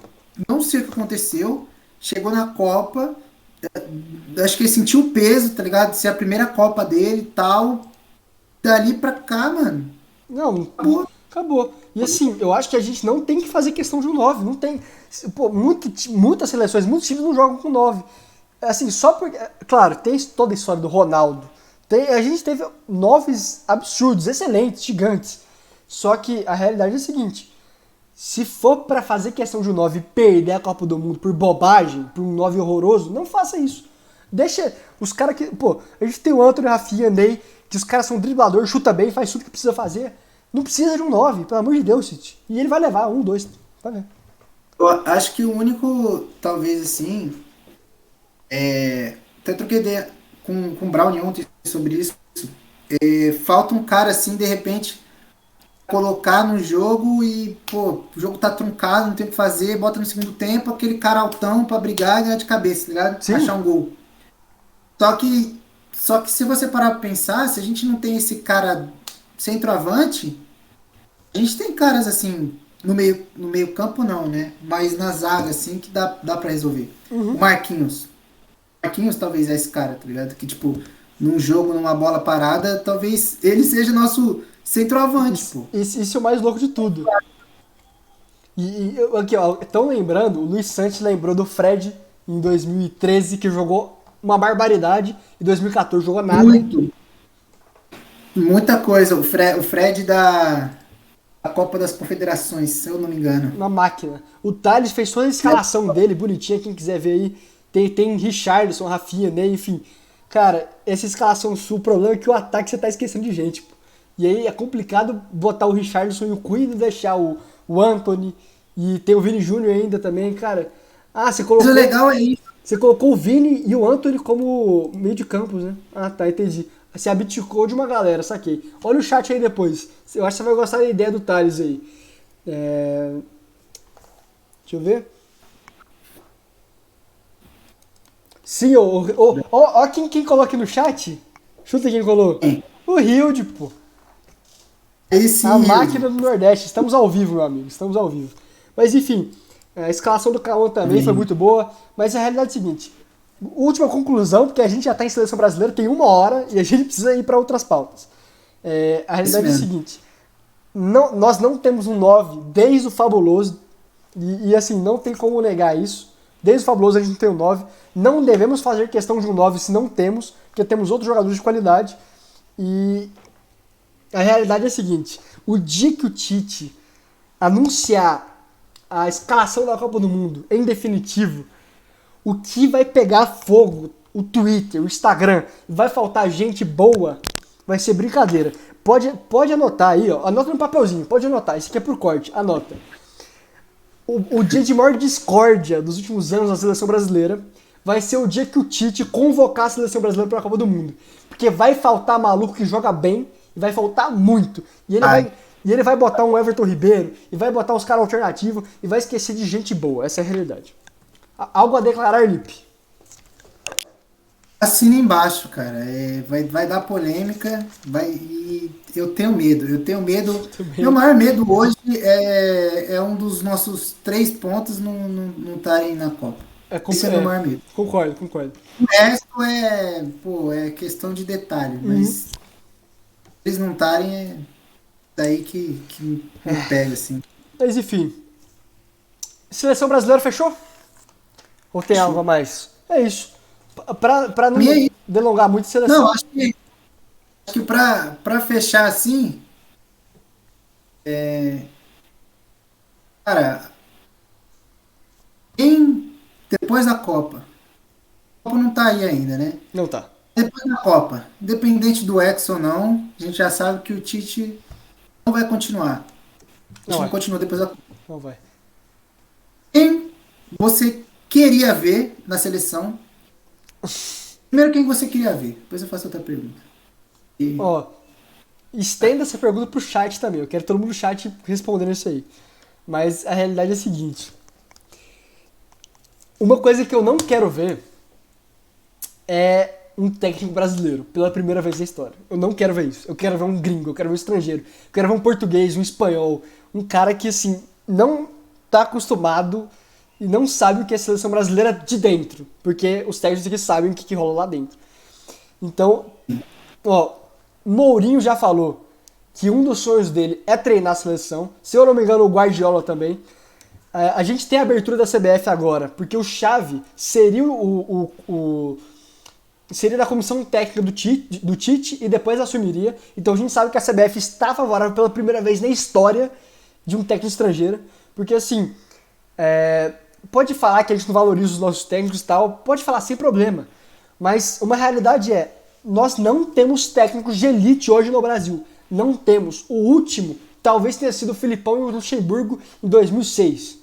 não sei o que aconteceu. Chegou na Copa, acho que ele sentiu o peso, tá ligado? De ser a primeira Copa dele e tal. Dali pra cá, mano, Não, acabou. acabou. E assim, eu acho que a gente não tem que fazer questão de um 9. Não tem. Pô, muitas seleções, muitos times não jogam com 9. Assim, só porque. Claro, tem toda a história do Ronaldo. A gente teve 9 absurdos, excelentes, gigantes. Só que a realidade é a seguinte: se for pra fazer questão de um 9 e perder a Copa do Mundo por bobagem, por um 9 horroroso, não faça isso. Deixa os caras que. Pô, a gente tem o Antony, Rafinha, Ney, que os caras são driblador, chuta bem, faz tudo que precisa fazer. Não precisa de um 9, pelo amor de Deus, City. E ele vai levar um, dois. Vai ver. Eu acho que o único, talvez assim, até troquei ideia com o Brown ontem sobre isso. Falta um cara assim, de repente, colocar no jogo e, pô, o jogo tá truncado, não tem o que fazer, bota no segundo tempo, aquele cara altão pra brigar e ganhar de cabeça, tá ligado? Achar Sim, um gol. Só que, só que se você parar pra pensar, se a gente não tem esse cara centroavante, a gente tem caras assim, no meio campo não, né? Mas na zaga, assim, que dá pra resolver. O Marquinhos. Marquinhos talvez é esse cara, tá ligado? Que, tipo, num jogo, numa bola parada, talvez ele seja nosso centroavante, pô. isso é o mais louco de tudo. Aqui, ó, estão lembrando, o Luiz Santos lembrou do Fred em 2013, que jogou uma barbaridade, e 2014 jogou nada. Muito. Muita coisa. O Fred da Copa das Confederações, se eu não me engano. Uma máquina. O Thales fez toda a escalação dele, bonitinha, quem quiser ver aí. Tem Richarlison, Rafinha, né? Enfim. Cara, essa escalação sul, o problema é que o ataque você tá esquecendo de gente, pô. E aí é complicado botar o Richarlison e o Queen e deixar o Anthony. E tem o Vini Júnior ainda também, cara. Ah, Mas o legal é isso. você colocou o Vini e o Anthony como meio de campos, né? Ah, tá, entendi. se abdicou de uma galera, saquei. Olha o chat aí depois. Eu acho que você vai gostar da ideia do Thales aí. É, deixa eu ver. Sim, ó, quem colou aqui no chat. Chuta quem colou. Bem, O Hilde, pô. aí A sim, máquina Hilde. do Nordeste. Estamos ao vivo, meu amigo. Estamos ao vivo. Mas enfim, a escalação do Cauã também foi Bem, muito boa. Mas a realidade é a seguinte: última conclusão, porque a gente já está em seleção brasileira, tem 1 hora e a gente precisa ir para outras pautas. A isso realidade é a mesmo. seguinte: nós não temos um 9 desde o Fabuloso, e assim, não tem como negar isso. Desde o Fabuloso a gente não tem um 9. Não devemos fazer questão de um 9 se não temos, porque temos outros jogadores de qualidade. E a realidade é a seguinte: o dia que o Tite anunciar a escalação da Copa do Mundo em definitivo, o que vai pegar fogo, o Twitter, o Instagram, vai faltar gente boa, vai ser brincadeira. Pode anotar aí, ó. Anota no papelzinho, pode anotar. Isso aqui é por corte, anota. O dia de maior discórdia dos últimos anos da seleção brasileira vai ser o dia que o Tite convocar a seleção brasileira para a Copa do Mundo. Porque vai faltar maluco que joga bem, e vai faltar muito. Ai, E ele vai botar um Everton Ribeiro, e vai botar uns caras alternativos, e vai esquecer de gente boa. Essa é a realidade. Algo a declarar, Lipe. assina embaixo, cara. Vai dar polêmica, e eu tenho medo. Eu tenho medo. Meu Também. maior medo hoje é um dos nossos 3 pontos não estarem na Copa. Esse é meu maior medo. Concordo, concordo. O resto pô, é questão de detalhe, Uhum. mas se eles não estarem, é daí que me pega, assim. Mas enfim. Seleção brasileira fechou? Ou tem algo a Fechou. mais? É isso. Pra E não aí? delongar muito a Não, seleção. acho que pra fechar assim, cara, depois da Copa, a Copa não tá aí ainda, né? Não tá. Depois da Copa, independente do ex ou não, a gente já sabe que o Tite não vai continuar. O Não Tite não vai. continua depois da Copa. Não vai. Quem você queria ver na seleção? Primeiro, quem você queria ver? Depois eu faço outra pergunta. E, Ó, estenda essa pergunta pro chat também. Eu quero todo mundo no chat respondendo isso aí. Mas a realidade é a seguinte: uma coisa que eu não quero ver é um técnico brasileiro pela primeira vez na história. Eu não quero ver isso. Eu quero ver um gringo, eu quero ver um estrangeiro, eu quero ver um português, um espanhol, um cara que assim não tá acostumado e não sabe o que é a seleção brasileira de dentro, porque os técnicos aqui sabem o que rola lá dentro. Então, ó, Mourinho já falou que um dos sonhos dele é treinar a seleção. Se eu não me engano, o Guardiola também. A gente tem a abertura da CBF agora, porque o Xavi seria seria da comissão técnica do Tite e depois assumiria. Então a gente sabe que a CBF está favorável pela primeira vez na história de um técnico estrangeiro. Porque assim, pode falar que a gente não valoriza os nossos técnicos e tal, pode falar sem problema. Mas uma realidade é, nós não temos técnicos de elite hoje no Brasil. Não temos. O último talvez tenha sido o Filipão e o Luxemburgo em 2006.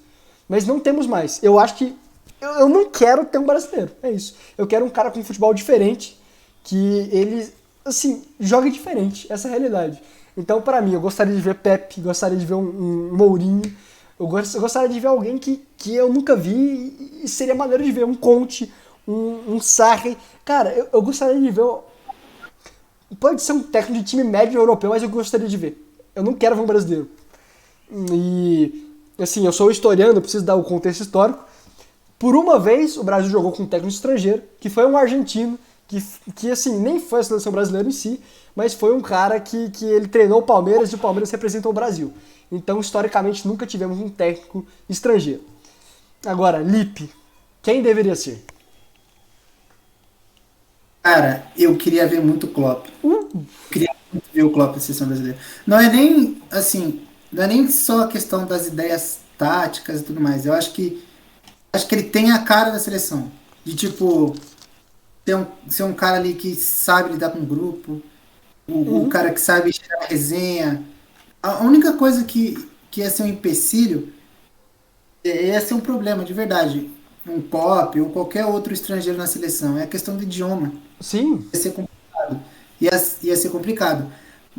Mas não temos mais. Eu acho que eu não quero ter um brasileiro. É isso. Eu quero um cara com futebol diferente, que ele, assim, jogue diferente. Essa é a realidade. Então, para mim, eu gostaria de ver Pepe, gostaria de ver um Mourinho, eu gostaria de ver alguém que eu nunca vi e seria maneiro de ver. Um Conte, um Sarri. Cara, eu gostaria de ver. Pode ser um técnico de time médio europeu, mas eu gostaria de ver. Eu não quero ver um brasileiro. E, assim, eu sou historiano, eu preciso dar o contexto histórico. Por uma vez, o Brasil jogou com um técnico estrangeiro, que foi um argentino, que assim, nem foi a seleção brasileira em si, mas foi um cara que ele treinou o Palmeiras e o Palmeiras representou o Brasil. Então, historicamente, nunca tivemos um técnico estrangeiro. Agora, Lipe, quem deveria ser? cara, eu queria ver muito o Klopp. Queria muito ver o Klopp na seleção brasileira. Não é nem, assim, não é nem só a questão das ideias táticas e tudo mais. Eu acho que ele tem a cara da seleção. De, tipo, ser um cara ali que sabe lidar com o grupo, o Uhum. cara que sabe tirar a resenha. A única coisa que ia ser um empecilho ia ser um problema, de verdade. Um Pop ou qualquer outro estrangeiro na seleção. É a questão do idioma. Sim, Ia ser complicado. ia ser complicado.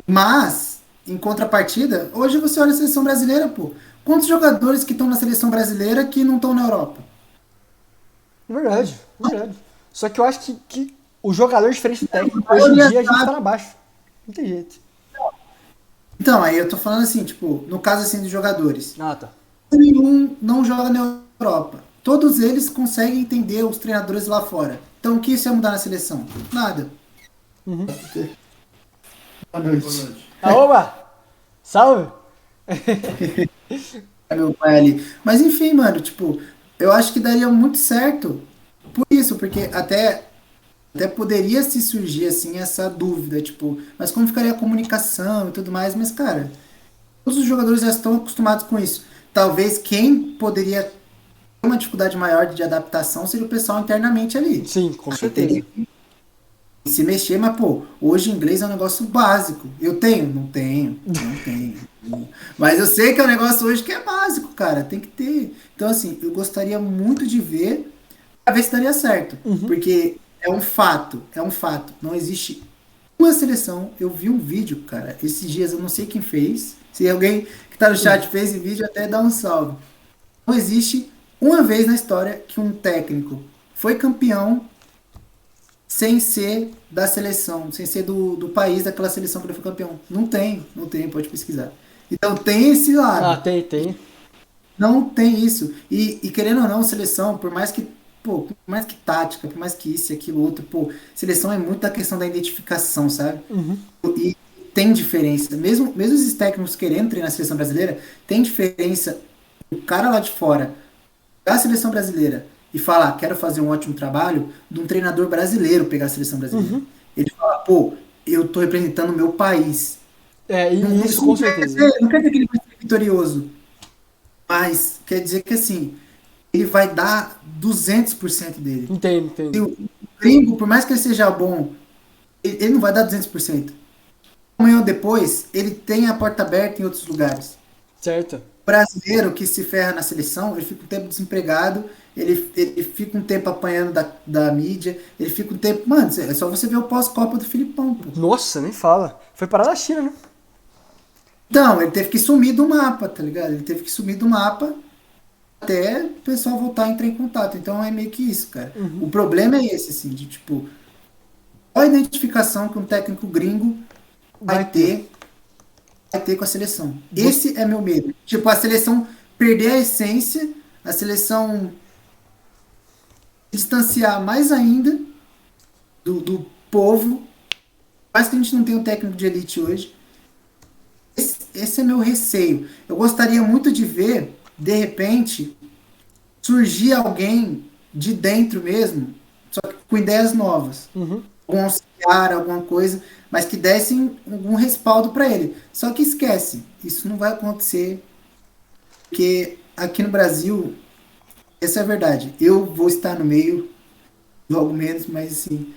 Mas, em contrapartida, hoje você olha a seleção brasileira, pô. Quantos jogadores que estão na seleção brasileira que não estão na Europa? Verdade, verdade. Só que eu acho que o jogador é diferente do técnico. A Hoje em maioria dia a gente tá sabe. na baixa. Não tem jeito. Então, aí eu tô falando assim, tipo, no caso assim dos jogadores. Ah, tá. Nenhum não joga na Europa. Todos eles conseguem entender os treinadores lá fora. Então, o que isso ia mudar na seleção? Nada. Uhum. Boa Boa noite. noite. Aoba! Salve! É meu pai ali. Mas enfim, mano, tipo, eu acho que daria muito certo por isso, porque até poderia se surgir assim essa dúvida, tipo, mas como ficaria a comunicação e tudo mais, mas cara, todos os jogadores já estão acostumados com isso. Talvez quem poderia ter uma dificuldade maior de adaptação seria o pessoal internamente ali. Sim, com Aí certeza. teria se mexer, mas pô, hoje inglês é um negócio básico. Eu tenho? Não tenho, não tenho. Mas eu sei que é um negócio hoje que é básico, cara, tem que ter. Então, assim, eu gostaria muito de ver, pra ver se daria certo. Porque é um fato. Não existe uma seleção. Eu vi um vídeo, cara, esses dias, eu não sei quem fez. Se alguém que tá no chat fez esse vídeo, até dá um salve. Não existe uma vez na história que um técnico foi campeão sem ser da seleção, sem ser do país daquela seleção que ele foi campeão. Não tem, pode pesquisar. Então tem esse Ah, lado. tem. Não tem isso. E querendo ou não, seleção, por mais que, pô, por mais que tática, por mais que isso e aquilo outro, pô, seleção é muito da questão da identificação, sabe? Uhum. E tem diferença. Mesmo esses técnicos querendo treinar a seleção brasileira, tem diferença. O cara lá de fora da seleção brasileira e falar, quero fazer um ótimo trabalho, de um treinador brasileiro pegar a seleção brasileira. Uhum. Ele fala, pô, eu tô representando o meu país. É, e isso Isso com certeza. não quer dizer que ele vai ser vitorioso, mas quer dizer que assim, ele vai dar 200% dele. E Entendo. o gringo, por mais que ele seja bom, ele não vai dar 200%. Amanhã ou depois, ele tem a porta aberta em outros lugares. Certo. Brasileiro que se ferra na seleção, ele fica um tempo desempregado, ele fica um tempo apanhando da mídia, ele fica um tempo. Mano, é só você ver o pós-Copa do Filipão, pô. Nossa, nem fala. Foi parar na China, né? Então, ele teve que sumir do mapa, tá ligado? Ele teve que sumir do mapa até o pessoal voltar a entrar em contato. Então é meio que isso, cara. O problema é esse, assim, de tipo, qual a identificação que um técnico gringo Vai ter. vai ter com a seleção. Você- Esse é meu medo. Tipo, a seleção perder a essência, a seleção distanciar mais ainda do povo. Quase que a gente não tem um técnico de elite hoje. Esse é meu receio. Eu gostaria muito de ver, de repente, surgir alguém de dentro mesmo, só que com ideias novas. Uhum. Algum auxiliar, alguma coisa, mas que dessem algum respaldo para ele. Só que esquece, isso não vai acontecer, porque aqui no Brasil, essa é a verdade. Eu vou estar no meio, logo menos, mas assim,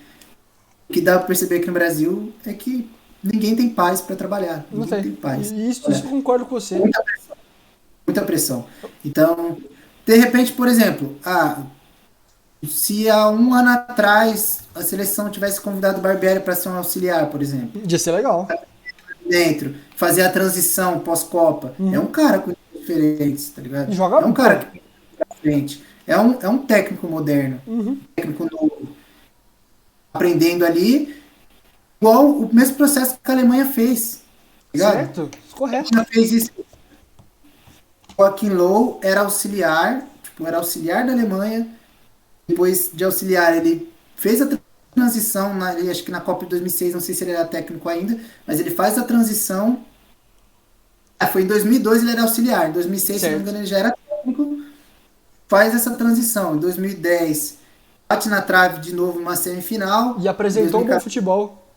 o que dá para perceber aqui no Brasil é que ninguém tem paz para trabalhar, Não ninguém sei. tem paz. E isso eu concordo com você. Muita, muita pressão. Então, de repente, por exemplo, se há um ano atrás a seleção tivesse convidado o Barbieri para ser um auxiliar, por exemplo, Ia ser legal. dentro, fazer a transição pós-Copa, é Uhum. um cara com diferentes, tá ligado? E joga, É um cara pô. que pensa pra frente. É um técnico moderno, Uhum. técnico novo, aprendendo ali, igual o mesmo processo que a Alemanha fez, tá ligado? Certo? A Correto. Alemanha fez isso. Joaquim Low era auxiliar, tipo, era auxiliar da Alemanha. Depois de auxiliar, ele fez a transição, acho que na Copa de 2006, não sei se ele era técnico ainda, mas ele faz a transição. Foi em 2002 ele era auxiliar, em 2006, se não me Certo. engano, ele já era técnico, faz essa transição. Em 2010, bate na trave de novo uma semifinal. E Em apresentou um bom 2014, futebol.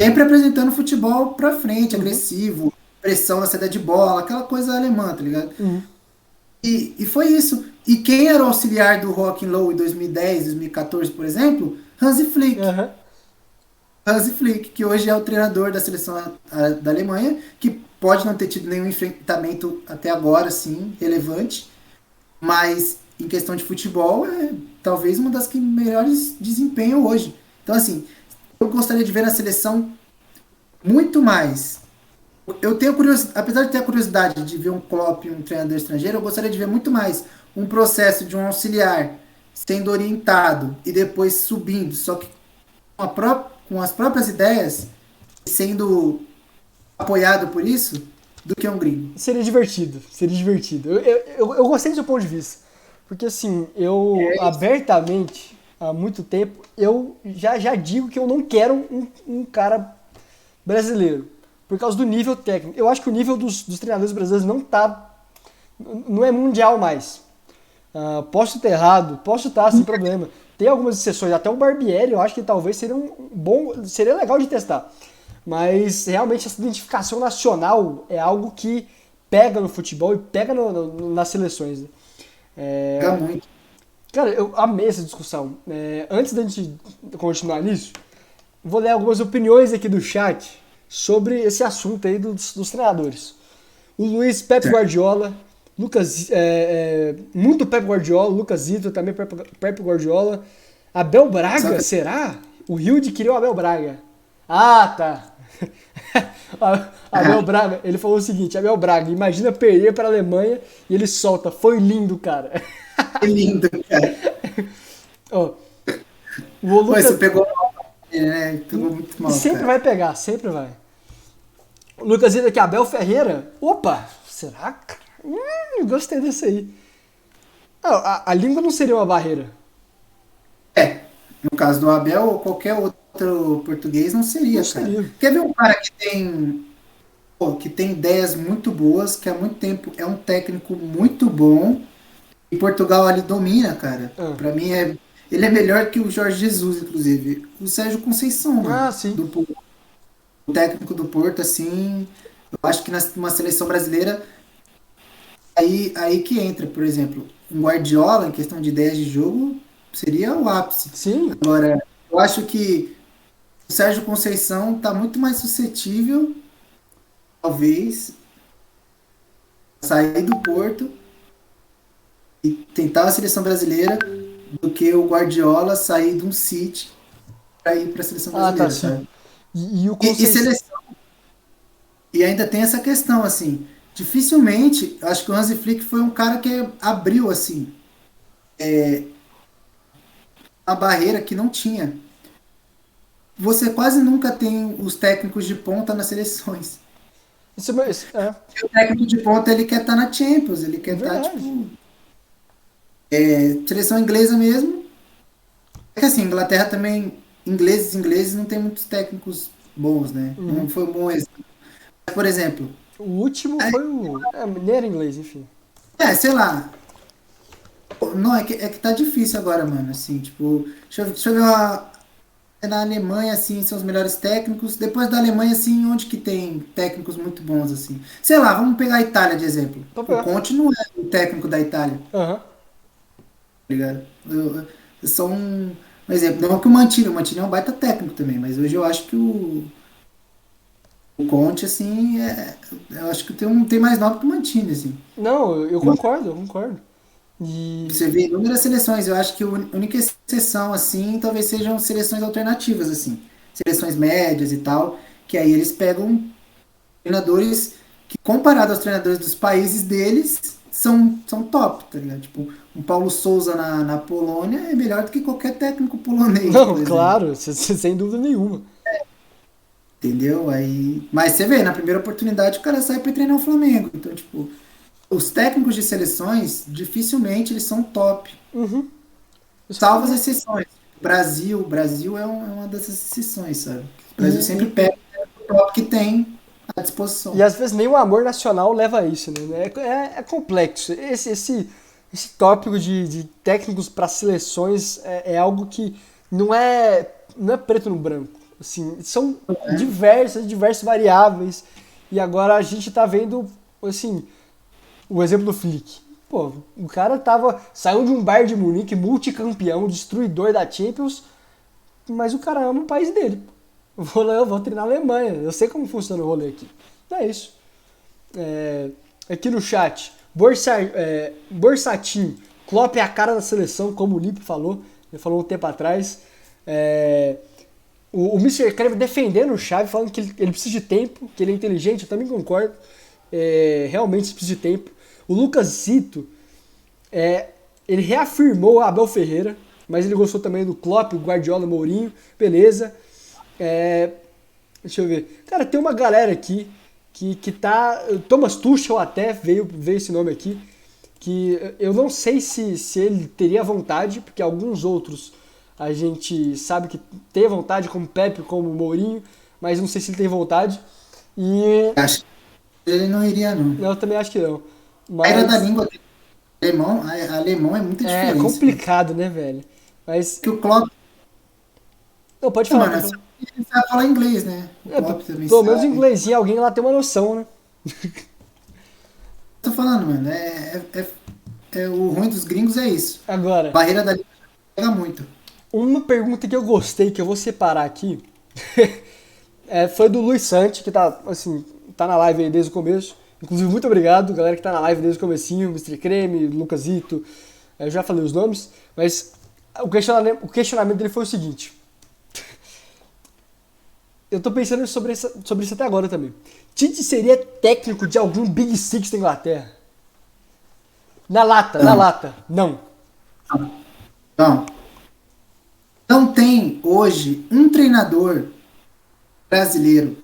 sempre apresentando futebol pra frente, Uhum. agressivo, pressão na saída de bola, aquela coisa alemã, tá ligado? Uhum. E foi isso. E quem era o auxiliar do Joachim Low em 2010, 2014, por exemplo? Hansi Flick. Aham. Hansi Flick, que hoje é o treinador da seleção da Alemanha, que pode não ter tido nenhum enfrentamento até agora, assim, relevante, mas em questão de futebol é talvez uma das que melhores desempenham hoje. Então, assim, eu gostaria de ver na seleção muito mais. Eu tenho curiosidade, apesar de ter a curiosidade de ver um Klopp, um treinador estrangeiro, eu gostaria de ver muito mais um processo de um auxiliar sendo orientado e depois subindo, só que com as próprias ideias, sendo apoiado por isso, do que um gringo. Seria divertido, seria divertido. Eu gostei do seu ponto de vista. Porque assim, eu É isso. abertamente, há muito tempo, eu já digo que eu não quero um cara brasileiro. Por causa do nível técnico. Eu acho que o nível dos treinadores brasileiros não é mundial mais. Posso estar errado, posso estar sem problema. Tem algumas exceções, até o Barbieri, eu acho que talvez seria legal de testar. Mas realmente essa identificação nacional é algo que pega no futebol e pega nas seleções. Né? Pega muito. Cara, eu amei essa discussão. Antes da gente continuar nisso, vou ler algumas opiniões aqui do chat sobre esse assunto aí dos treinadores. O Luiz Pepe Certo. Guardiola, muito Pepe Guardiola, Lucas Zito também Pepe Guardiola. Abel Só Braga, que será? O Rio adquiriu o Abel Braga. Ah, tá. Abel Braga, ele falou o seguinte: Abel Braga, imagina perder para a Alemanha e ele solta. Foi lindo, cara. que lindo, cara. Ó, o Pô, isso Lucas. pegou mal, né? Pegou muito E mal, sempre cara. vai pegar, sempre vai. O Lucas Zito aqui, Abel Ferreira. Opa, será? Gostei desse aí. A língua não seria uma barreira. É, no caso do Abel ou qualquer outro português, não Não seria, cara. seria. Quer ver um cara que tem ideias muito boas, que há muito tempo é um técnico muito bom, e Portugal ali domina, cara. Ah, Pra mim, ele é melhor que o Jorge Jesus, inclusive. O Sérgio Conceição, mano. sim. O técnico do Porto, assim, eu acho que numa seleção brasileira, aí que entra, por exemplo, um Guardiola, em questão de ideias de jogo, seria o ápice. Sim. Agora, eu acho que o Sérgio Conceição está muito mais suscetível, talvez, a sair do Porto e tentar a seleção brasileira do que o Guardiola sair de um City para ir para a seleção Ah, tá, brasileira, sim. sabe? E o E Conceição. seleção, e ainda tem essa questão, assim, dificilmente, eu acho que o Hansi Flick foi um cara que abriu, assim, a barreira que não tinha. Você quase nunca tem os técnicos de ponta nas seleções. É O técnico de ponta, ele quer estar na Champions, ele quer estar, verdade. tipo, seleção inglesa mesmo. É que assim, Inglaterra também, ingleses não tem muitos técnicos bons, né? Não Uhum. foi um bom exemplo. Mas, por exemplo, O último foi o. Nem era inglês, enfim. sei lá, não, é que tá difícil agora, mano, assim, tipo, deixa eu ver na Alemanha, assim, são os melhores técnicos, depois da Alemanha, assim, onde que tem técnicos muito bons, assim? Sei lá, vamos pegar a Itália de exemplo. Pode O pegar. Conte não é o técnico da Itália, tá Aham. ligado? Eu sou um exemplo, não que o Mantini é um baita técnico também, mas hoje eu acho que o Conte, assim, eu acho que tem mais nome que o Mantini, assim. Não, eu concordo, eu concordo. Você E. vê inúmeras seleções, eu acho que a única exceção, assim, talvez sejam seleções alternativas, assim. Seleções médias e tal, que aí eles pegam treinadores que, comparado aos treinadores dos países deles, são top, tá ligado? Tipo, um Paulo Souza na Polônia é melhor do que qualquer técnico polonês, Não, por exemplo. claro, sem dúvida nenhuma. Entendeu? Mas você vê, na primeira oportunidade o cara sai para treinar o Flamengo. Então, tipo, os técnicos de seleções, dificilmente eles são top. Uhum. Isso que eu Salvo as falei. exceções. Brasil é uma dessas exceções, sabe? O Brasil sempre E, pega o top que tem à e disposição. às vezes nem o amor nacional leva a isso, né? É complexo. Esse tópico de técnicos para seleções é algo que não é preto no branco. Assim, são diversas variáveis. E agora a gente tá vendo, assim, o exemplo do Flick. Pô, o cara saiu de um Bayern de Munique, multicampeão, destruidor da Champions, mas o cara ama o país dele. Eu vou treinar na Alemanha. Eu sei como funciona o rolê aqui. É isso. É, aqui no chat, Borsatinho, Klopp é a cara da seleção, como o Lipe falou. Ele falou um tempo atrás. É, O Mr. Krabs defendendo o Xavi, falando que ele precisa de tempo, que ele é inteligente, eu também concordo. Realmente precisa de tempo. O Lucas Zito, ele reafirmou a Abel Ferreira, mas ele gostou também do Klopp, o Guardiola, Mourinho, beleza. Deixa eu ver. Cara, tem uma galera aqui que tá... Thomas Tuchel até veio esse nome aqui, que eu não sei se ele teria vontade, porque alguns outros a gente sabe que tem vontade, como Pepe, como Mourinho, mas não sei se ele tem vontade. E Acho que ele não iria, não. eu também acho que não. A era da Mas língua dele, alemão é muita é diferença, mano. complicado, né, velho? Mas. Que o Klopp, Não, pode falar, mano, pode falar. ele sabe falar inglês, né? O É, Klopp também pelo menos em sabe. inglesinho alguém lá tem uma noção, né? Tô falando, mano, o ruim dos gringos é isso. Agora, Barreira da língua pega muito. uma pergunta que eu gostei, que eu vou separar aqui, foi do Luiz Santi, que tá, assim, tá na live aí desde o começo. Inclusive, muito obrigado, galera que tá na live desde o comecinho, Mr. Creme, Lucasito, eu já falei os nomes, mas o questionamento dele foi o seguinte. Eu tô pensando sobre isso até agora também. Tite seria técnico de algum Big Six da Inglaterra? Na lata, na Não, lata. Não. não. Não tem hoje um treinador brasileiro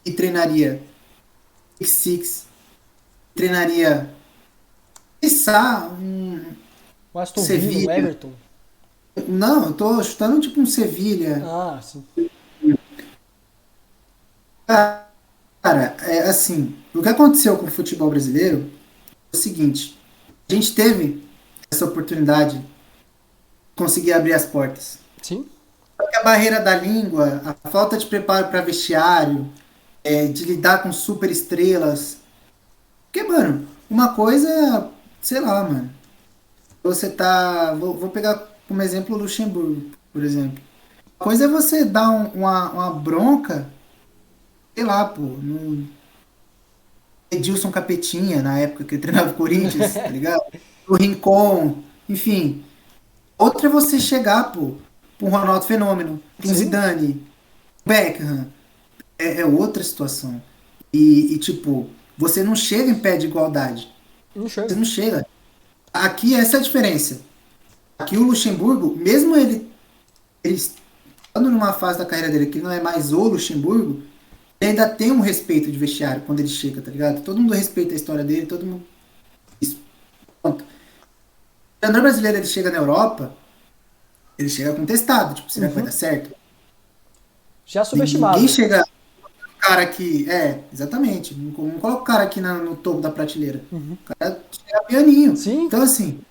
que treinaria Big Six, treinaria, quiçá, O Aston Villa, o Sevilha. Everton. Não, eu tô chutando tipo um Sevilha. Ah, sim. Cara, é assim, o que aconteceu com o futebol brasileiro é o seguinte, a gente teve essa oportunidade de conseguir abrir as portas. Sim? Só que a barreira da língua, a falta de preparo para vestiário, de lidar com super estrelas. Porque, mano, uma coisa, sei lá, mano. Você tá. Vou pegar como exemplo o Luxemburgo, por exemplo. Uma coisa é você dar uma bronca, sei lá, pô, no Edilson Capetinha, na época que ele treinava o Corinthians, tá ligado? O Rincon, enfim. Outra é você chegar, pô, pra um Ronaldo Fenômeno, pra um Sim? Zidane, Beckham. É outra situação. Tipo, você não chega em pé de igualdade. Não Você chega. não chega. Aqui, essa é a diferença. Aqui o Luxemburgo, mesmo ele estando numa fase da carreira dele que não é mais o Luxemburgo, ele ainda tem um respeito de vestiário quando ele chega, tá ligado? Todo mundo respeita a história dele, todo mundo. Isso. Ponto. O treinador brasileiro ele chega na Europa, ele chega contestado, tipo, será que vai dar Uhum. certo? Já Ninguém subestimado. chega cara aqui, exatamente, não coloca o cara aqui no topo da prateleira. Uhum. O cara chega pianinho. Sim? Então, assim,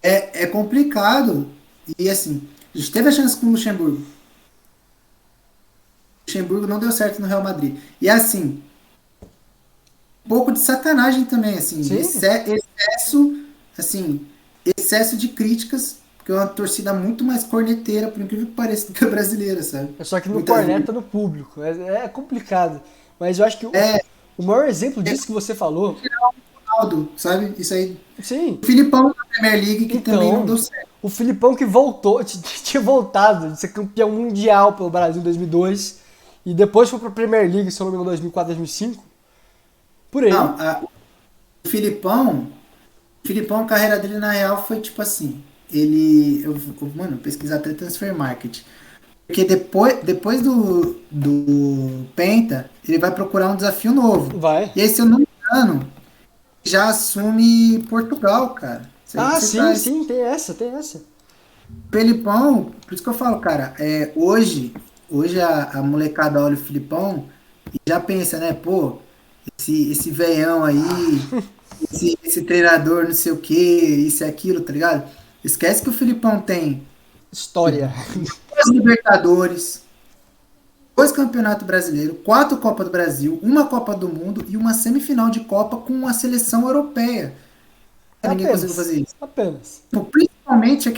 é complicado. E, assim, a gente teve a chance com o Luxemburgo. O Luxemburgo não deu certo no Real Madrid. E, assim, um pouco de sacanagem também, assim, Sim? assim, excesso de críticas, porque é uma torcida muito mais corneteira, por incrível que pareça, do que a brasileira, sabe? É só que no Muitas vezes. corneta no público. É complicado. Mas eu acho que o, É, o maior exemplo disso que você falou. Ronaldo, sabe? Isso aí. Sim. O Filipão da Premier League, que também não Então, deu certo. o Filipão que voltou, tinha voltado de ser campeão mundial pelo Brasil em 2002 e depois foi para a Premier League, se eu não me engano, 2004, 2005, por Não, aí. o Filipão, a carreira dele na real foi tipo assim. Mano, pesquisar até transfer market. Porque depois do Penta, ele vai procurar um desafio novo. Vai. E aí, se eu não me engano, já assume Portugal, cara. Ah, Você sim, traz sim, tem essa, tem essa. Felipão, por isso que eu falo, cara, hoje a molecada olha o Filipão e já pensa, né, pô, esse veião aí, esse treinador não sei o que, isso e aquilo, tá ligado? Esquece que o Filipão tem História. duas Libertadores, dois Campeonatos Brasileiros, quatro Copas do Brasil, uma Copa do Mundo e uma semifinal de Copa com a seleção europeia. Ninguém conseguiu Apenas. fazer isso. Apenas. Tipo, principalmente a